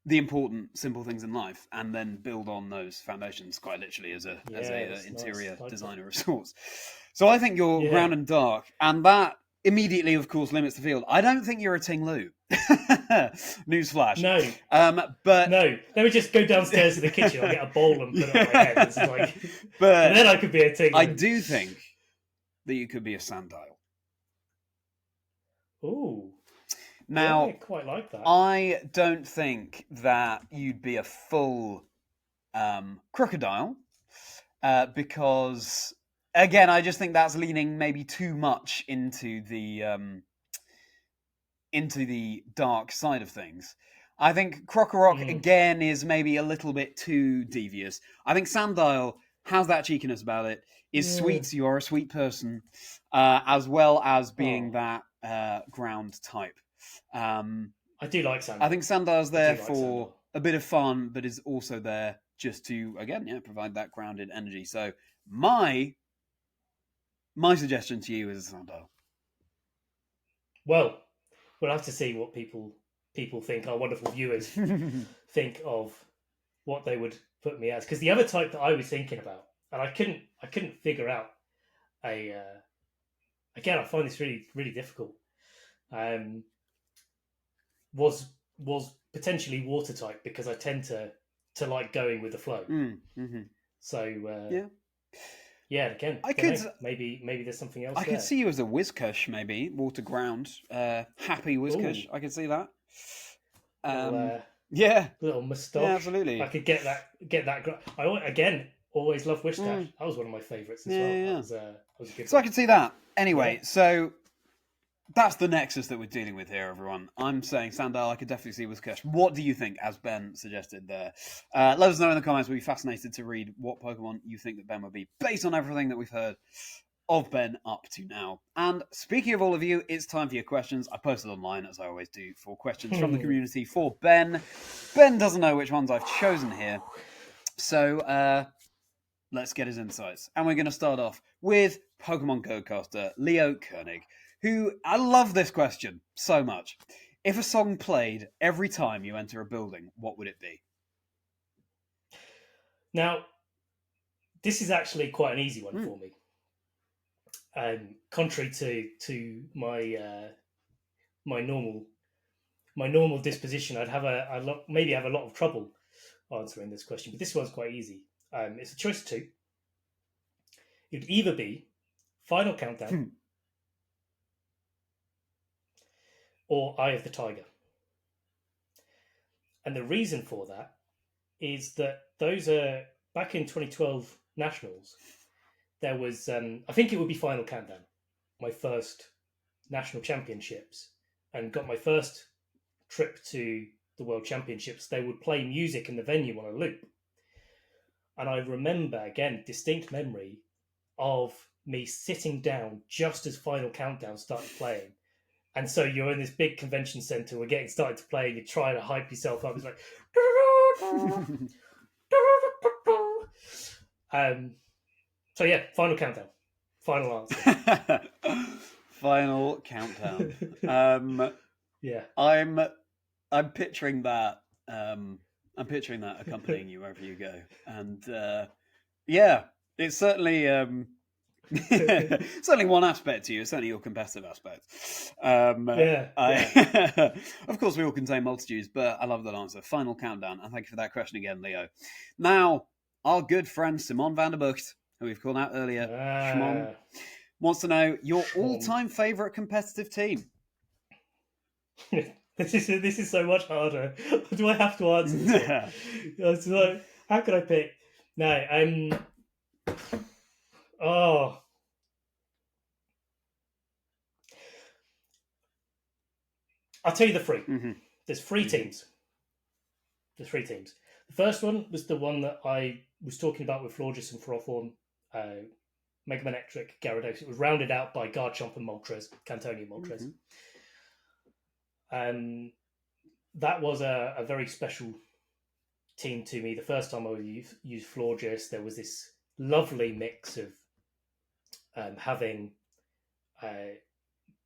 the important, simple things in life, and then build on those foundations quite literally as a interior designer of sorts. So I think you're ground and dark, and that immediately, of course, limits the field. I don't think you're a Ting Lu. Newsflash. No. But no. Let me just go downstairs to the kitchen. I'll get a bowl and put it on my head. It's like, but then I could be a Ting Lu. I do think that you could be a Sandile. Ooh. Now, I quite like that. I don't think that you'd be a full crocodile because, again, I just think that's leaning maybe too much into the dark side of things. I think Krokorok, again, is maybe a little bit too devious. I think Sandile has that cheekiness about it, is sweet. You are a sweet person, as well as being that ground type. I do like Sandile. I think Sandile's there for a bit of fun, but is also there just to, again, provide that grounded energy. So my suggestion to you is a Sandile. Well, we'll have to see what people think, our wonderful viewers think of what they would put me as. Because the other type that I was thinking about, and I couldn't figure out again, I find this really, really difficult. Was potentially water type, because I tend to like going with the flow. So again, maybe there's something else. I could see you as a Whiskush, maybe water ground, happy Whiskush. I could see that. Little moustache. Yeah, absolutely. I could get that. I always love Whiskush. That was one of my favourites as well. Yeah. That was a good so one. I could see that. Anyway, so that's the nexus that we're dealing with here, everyone. I'm saying Sandile, I could definitely see Whiskush. What do you think, as Ben suggested there? Let us know in the comments. We'll be fascinated to read what Pokemon you think that Ben would be, based on everything that we've heard of Ben up to now. And speaking of all of you, it's time for your questions. I posted online, as I always do, for questions from the community for Ben. Ben doesn't know which ones I've chosen here. So let's get his insights. And we're going to start off with Pokemon Go caster Leo Koenig, who, I love this question so much. If a song played every time you enter a building, what would it be? Now, this is actually quite an easy one for me. Contrary to my my normal disposition, I'd have a lot of trouble answering this question. But this one's quite easy. It's a choice of two. It'd either be Final Countdown or Eye of the Tiger. And the reason for that is that those are, back in 2012 Nationals, there was, I think it would be Final Countdown, my first national championships, and got my first trip to the World Championships. They would play music in the venue on a loop. And I remember, again, distinct memory of me sitting down just as Final Countdown started playing. And so you're in this big convention centre, we're getting started to play, and you're trying to hype yourself up. It's like... So yeah, final countdown. Final answer. Final countdown. Yeah. I'm picturing that. I'm picturing that accompanying you wherever you go, and yeah, it's certainly certainly one aspect to you. It's certainly your competitive aspect. Yeah. Of course, we all contain multitudes, but I love that answer. Final countdown, and thank you for that question again, Leo. Now, our good friend Simon van der Bucht, who we've called out earlier, Shmon, wants to know your all-time favorite competitive team. This is so much harder. Do I have to answer this? It's like, how can I pick? No, oh, I'll tell you the three. Mm-hmm. There's three teams. There's three teams. The first one was the one that I was talking about with Florges and Frothorn, Merriman, Gyarados. It was rounded out by Garchomp and Moltres, Cantonian Moltres. Mm-hmm. That was a very special team to me. The first time I used Florges, there was this lovely mix of having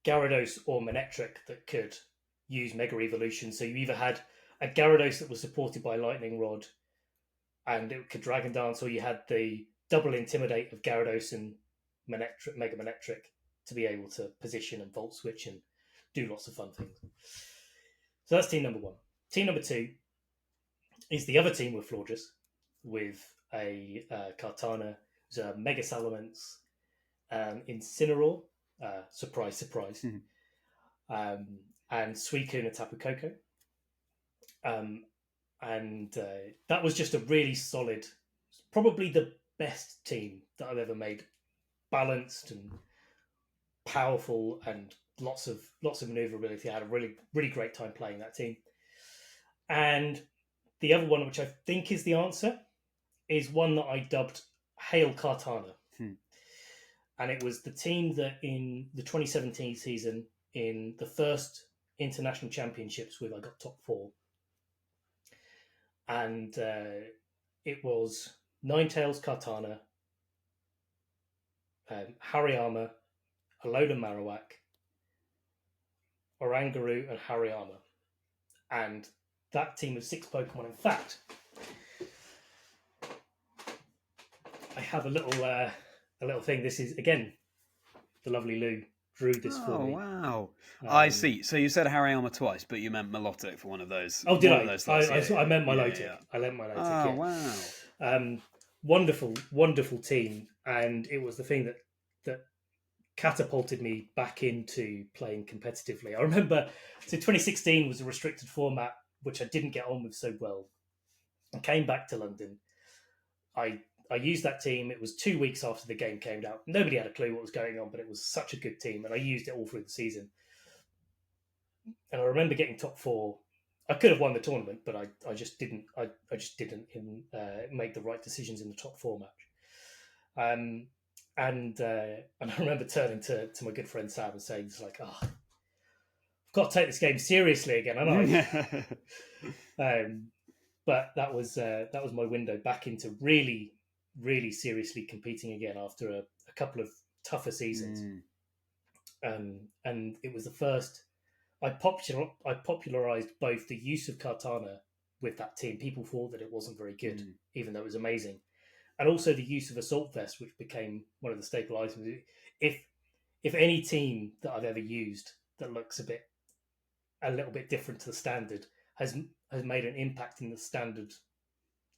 Gyarados or Manectric that could use Mega Evolution. So you either had a Gyarados that was supported by Lightning Rod and it could Dragon Dance, or you had the double Intimidate of Gyarados and Mega Manectric to be able to position and Volt Switch and do lots of fun things. So that's team number one. Team number two is the other team with Florges, with a Kartana, a Mega Salamence, Incineroar, surprise, surprise, and Suicune and Tapu Koko. And that was just a really solid, probably the best team that I've ever made. Balanced and powerful and lots of maneuverability. I had a really, really great time playing that team. And the other one, which I think is the answer, is one that I dubbed Hail Kartana. And it was the team that in the 2017 season, in the first international championships with, I got top 4. And it was Ninetales Kartana, Hariyama, Alola Marowak, Oranguru, and Hariyama. And that team of 6 Pokemon. In fact, I have a little thing. This is, again, the lovely Lou drew this for me. Oh, wow. I see. So you said Hariyama twice, but you meant Milotic for one of those. Oh, did I? I meant Milotic. Yeah. I meant Milotic, wow. Wonderful, wonderful team. And it was the thing that catapulted me back into playing competitively. I remember, so 2016 was a restricted format, which I didn't get on with so well. I came back to London. I used that team. It was 2 weeks after the game came out. Nobody had a clue what was going on, but it was such a good team, and I used it all through the season. And I remember getting top 4. I could have won the tournament, but I just didn't. I just didn't make the right decisions in the top 4 match. And I remember turning to my good friend Sam and saying, "It's like, I've got to take this game seriously again." I know. But that was my window back into really, really seriously competing again after a couple of tougher seasons. And it was the first I popularized both the use of Kartana with that team. People thought that it wasn't very good, even though it was amazing. And also the use of Assault Vest, which became one of the staple items. If any team that I've ever used that looks a little bit different to the standard has made an impact in the standard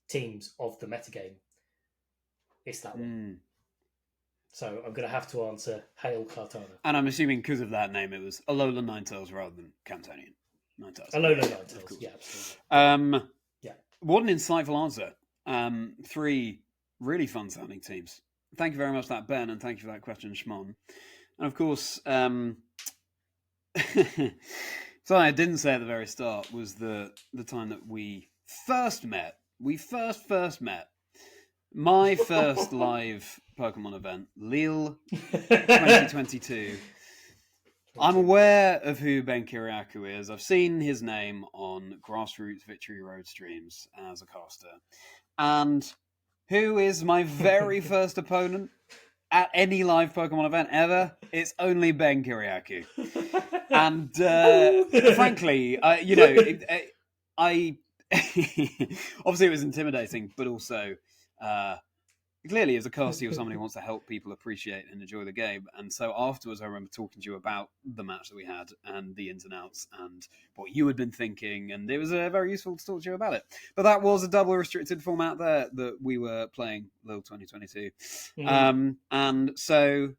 teams of the metagame, it's that one. So I'm going to have to answer Hail Kartana. And I'm assuming because of that name, it was Alola Ninetales rather than Cantonian Ninetales. Alola Ninetales, yeah, absolutely. What an insightful answer. 3 really fun-sounding teams. Thank you very much for that, Ben, and thank you for that question, Shmon. And of course, something I didn't say at the very start was the time that we first met. We first met. My first live Pokemon event, Lille 2022. I'm aware of who Ben Kyriakou is. I've seen his name on Grassroots Victory Road streams as a caster. And Who is my very first opponent at any live Pokemon event ever? It's only Ben Kyriakou. And frankly, I obviously it was intimidating, but also clearly as a caster, you're somebody who wants to help people appreciate and enjoy the game. And so afterwards, I remember talking to you about the match that we had and the ins and outs and what you had been thinking. And it was very useful to talk to you about it. But that was a double restricted format there that we were playing, Lil 2022. And so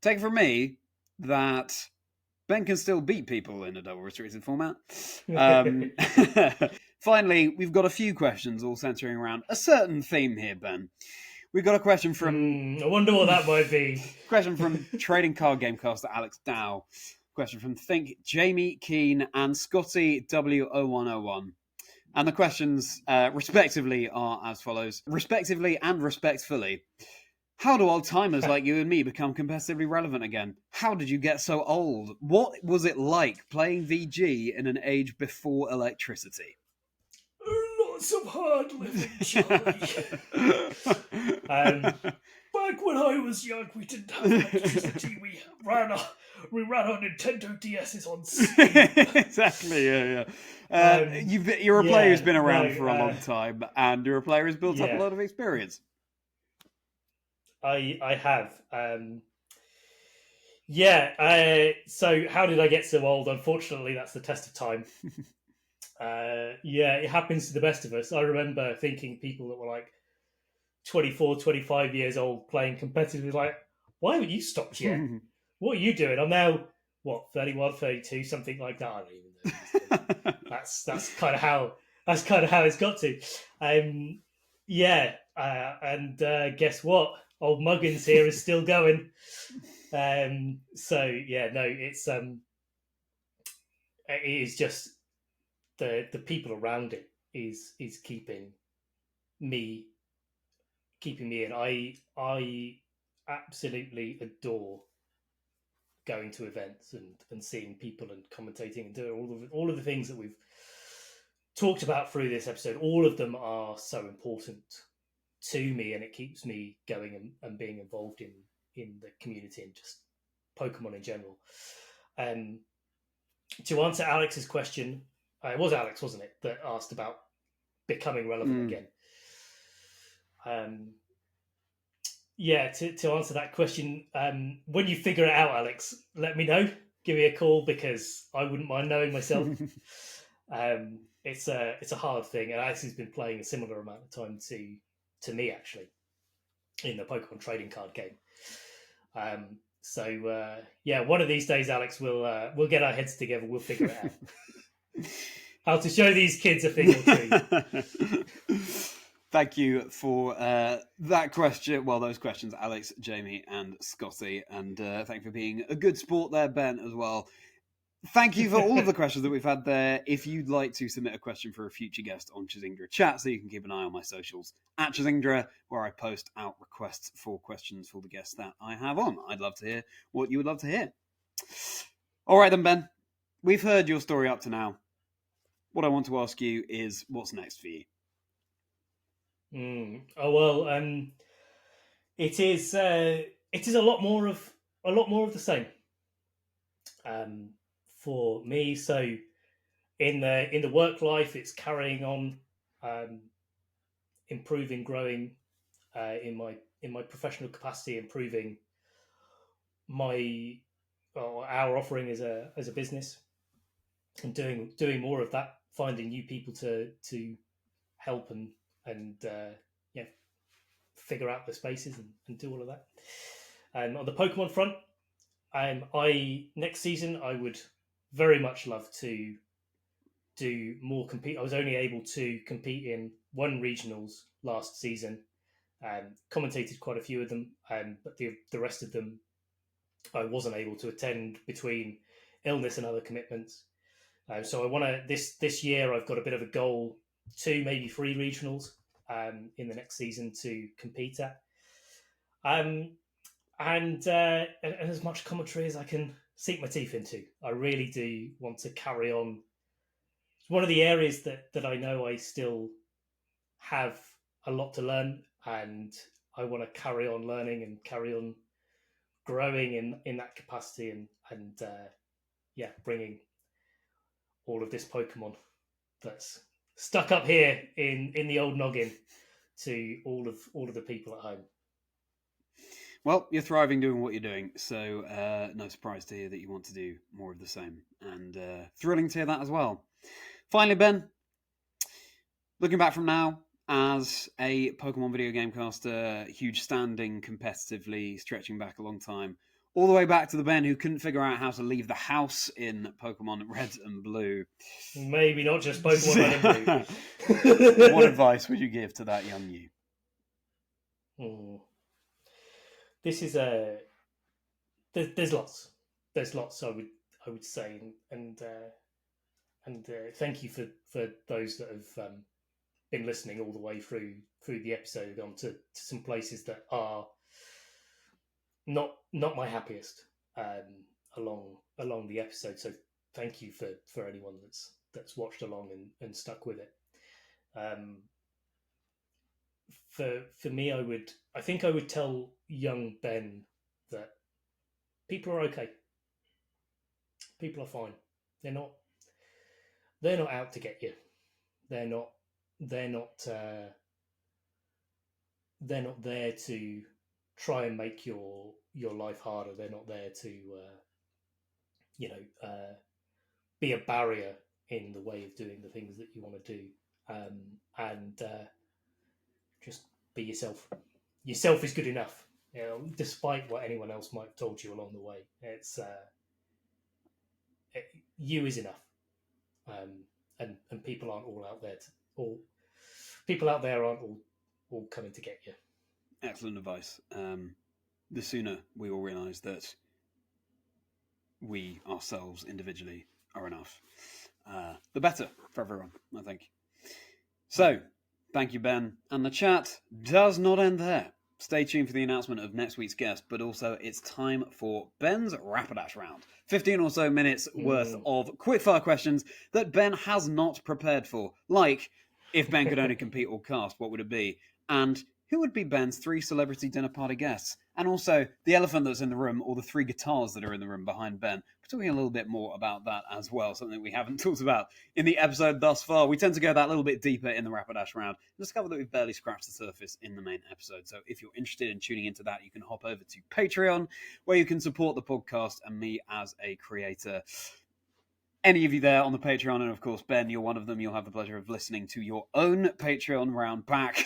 take it from me that Ben can still beat people in a double restricted format. Finally, we've got a few questions all centering around a certain theme here, Ben. We've got a question from... I wonder what that might be. Question from Trading Card Gamecaster Alex Dow. Question from Think, Jamie Keane, and Scotty W0101. And the questions, respectively, are as follows. Respectively and respectfully. How do old timers like you and me become competitively relevant again? How did you get so old? What was it like playing VG in an age before electricity? Lots of hard living, Charlie. Back when I was young, we didn't have electricity. We ran our Nintendo DSs on Steam. Exactly, yeah. You're a player who's been around for a long time, and you're a player who's built up a lot of experience. I have. So how did I get so old? Unfortunately, that's the test of time. It happens to the best of us. I remember thinking people that were like 24, 25 years old playing competitively, like, why haven't you stopped yet? What are you doing? I'm now, 31, 32, something like that. I don't even know. That's kind of how it's got to. Guess what? Old Muggins here is still going. It is just the people around it is keeping me in. I absolutely adore going to events and seeing people and commentating and doing all of the things that we've talked about through this episode. All of them are so important to me, and it keeps me going and being involved in the community and just Pokemon in general. To answer Alex's question, it was Alex, wasn't it, that asked about becoming relevant again? To answer that question, when you figure it out, Alex, let me know. Give me a call, because I wouldn't mind knowing myself. It's a hard thing, and Alex has been playing a similar amount of time to me, actually, in the Pokemon trading card game. One of these days, Alex, we'll get our heads together. We'll figure it out. How to show these kids a thing or two. Thank you for that question. Well, those questions, Alex, Jamie, and Scotty. And thank you for being a good sport there, Ben, as well. Thank you for all of the questions that we've had there. If you'd like to submit a question for a future guest on Chazingdra Chat, so you can keep an eye on my socials at Chazingdra, where I post out requests for questions for the guests that I have on. I'd love to hear what you would love to hear. All right then, Ben. We've heard your story up to now. What I want to ask you is, what's next for you? It is a lot more of the same. For me, so in the work life, it's carrying on, improving, growing in my professional capacity, improving our offering as a business, and doing more of that, finding new people to help and figure out the spaces and do all of that. On the Pokemon front, next season I would very much love to do more compete. I was only able to compete in one regionals last season, commentated quite a few of them, but the rest of them I wasn't able to attend between illness and other commitments. So I want to this year. I've got a bit of a goal, 2, maybe 3 regionals in the next season to compete at, and as much commentary as I can sink my teeth into. I really do want to carry on. It's one of the areas that I know I still have a lot to learn. and I want to carry on learning and carry on growing in that capacity, and bringing all of this Pokemon that's stuck up here in the old noggin to all of the people at home. Well, you're thriving doing what you're doing, so no surprise to hear that you want to do more of the same, and thrilling to hear that as well. Finally, Ben, looking back from now, as a Pokemon video game caster, huge standing competitively, stretching back a long time, all the way back to the Ben who couldn't figure out how to leave the house in Pokemon Red and Blue. Maybe not just Pokemon Red and Blue. What advice would you give to that young you? This is there's lots I would say, and thank you for those that have been listening all the way through the episode, on to some places that are not my happiest along the episode. So thank you for anyone that's watched along and stuck with it. For me, I think I would tell young Ben that people are okay. People are fine. They're not out to get you. They're not there to try and make your life harder. They're not there to be a barrier in the way of doing the things that you want to do. And just be yourself. Yourself is good enough, despite what anyone else might have told you along the way. It's you is enough, and people aren't all out there. People out there aren't all coming to get you. Excellent advice. The sooner we all realise that we ourselves individually are enough, the better for everyone, I think. So, thank you, Ben. And the chat does not end there. Stay tuned for the announcement of next week's guest, but also it's time for Ben's Rapidash round. 15 or so minutes worth of quickfire questions that Ben has not prepared for. Like, if Ben could only compete or cast, what would it be? And who would be Ben's 3 celebrity dinner party guests? And also, the elephant that's in the room, or the 3 guitars that are in the room behind Ben. We're talking a little bit more about that as well, something we haven't talked about in the episode thus far. We tend to go that little bit deeper in the Rapidash round and discover that we've barely scratched the surface in the main episode. So if you're interested in tuning into that, you can hop over to Patreon, where you can support the podcast and me as a creator. Any of you there on the Patreon, and of course, Ben, you're one of them. You'll have the pleasure of listening to your own Patreon round back.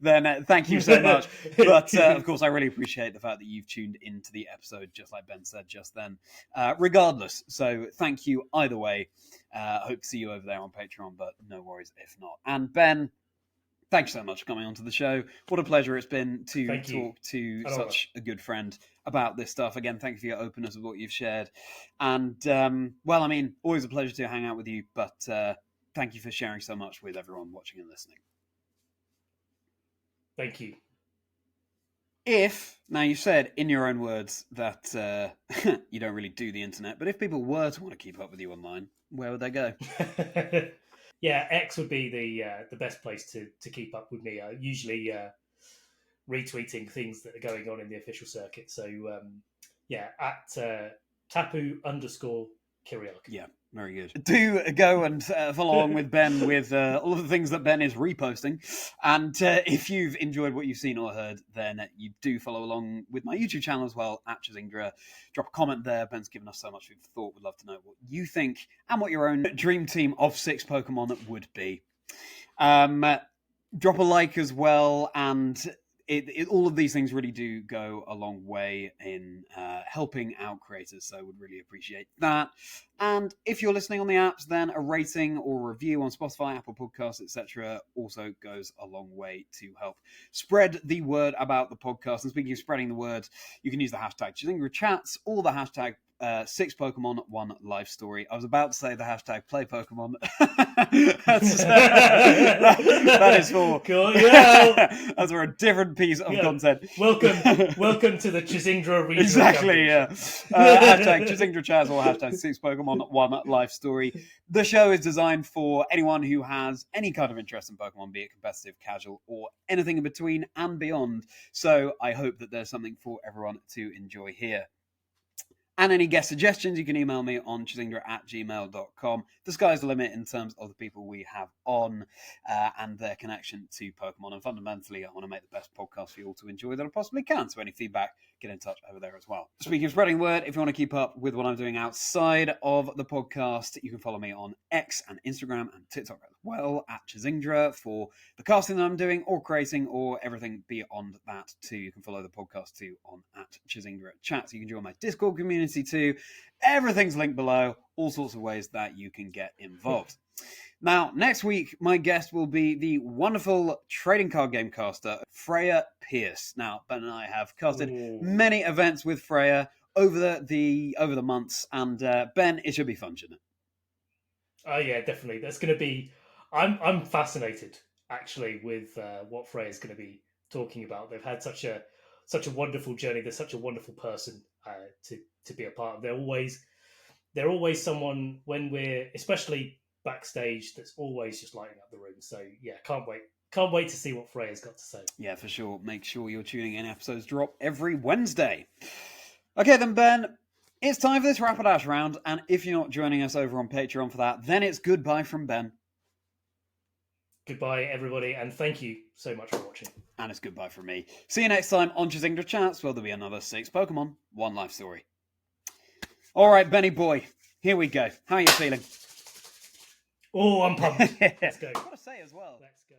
Then thank you so much. But of course, I really appreciate the fact that you've tuned into the episode, just like Ben said just then. Regardless, so thank you either way. Hope to see you over there on Patreon, but no worries if not. And Ben, thanks so much for coming onto the show. What a pleasure it's been to talk to such a good friend about this stuff. Again, thank you for your openness with what you've shared. And, always a pleasure to hang out with you, but thank you for sharing so much with everyone watching and listening. Thank you. Now you said in your own words that you don't really do the internet, but if people were to want to keep up with you online, where would they go? Yeah, X would be the best place to keep up with me. I usually retweeting things that are going on in the official circuit. So at Tapu_Kyriakou. Yeah, very good. Do go and follow along with Ben with all of the things that Ben is reposting. And if you've enjoyed what you've seen or heard, then you do follow along with my YouTube channel as well, at Chazingdra. Drop a comment there. Ben's given us so much food for thought. We'd love to know what you think and what your own dream team of 6 Pokemon would be. Drop a like as well, and all of these things really do go a long way in helping out creators, so would really appreciate that. And if you're listening on the apps, then a rating or a review on Spotify, Apple Podcasts, etc. also goes a long way to help spread the word about the podcast. And speaking of spreading the word, you can use the hashtag Chazingdra Chats or the hashtag 6 Pokemon 1 life story. I was about to say the hashtag play Pokemon. that is for cool, yeah. That's for a different piece of content. Welcome to the Chazingdra regional. Exactly, yeah. Hashtag Chazingdra Chats or hashtag 6 Pokemon Pokemon One Life Story. The show is designed for anyone who has any kind of interest in Pokemon, be it competitive, casual, or anything in between and beyond. So I hope that there's something for everyone to enjoy here. And any guest suggestions, you can email me on chazingdra@gmail.com. The sky's the limit in terms of the people we have on and their connection to Pokemon. And fundamentally, I want to make the best podcast for you all to enjoy that I possibly can. So any feedback, get in touch over there as well. Speaking of spreading word, if you want to keep up with what I'm doing outside of the podcast, you can follow me on X and Instagram and TikTok as well, @Chazingdra, for the casting that I'm doing or creating or everything beyond that too. You can follow the podcast too on @Chazingdra Chats. You can join my Discord community too. Everything's linked below. All sorts of ways that you can get involved. Now, next week, my guest will be the wonderful trading card game caster, Freya Pierce. Now, Ben and I have casted many events with Freya over the months, and Ben, it should be fun, shouldn't it? Oh yeah, definitely. That's going to be. I'm fascinated actually with what Freya's going to be talking about. They've had such a wonderful journey. They're such a wonderful person to be a part of. They're always someone when we're especially backstage that's always just lighting up the room. So yeah, can't wait to see what Freya's got to say. Yeah, for sure. Make sure you're tuning in. Episodes drop every Wednesday. Okay then, Ben, it's time for this Rapidash round, and if you're not joining us over on Patreon for that, then it's goodbye from Ben. Goodbye, everybody, and thank you so much for watching. And it's goodbye from me. See you next time on Chazingdra Chats, where there'll be another 6 Pokemon, 1 life story. All right, Benny boy, here we go. How are you feeling? Oh, I'm pumped. Let's go. I've got to say as well. Let's go.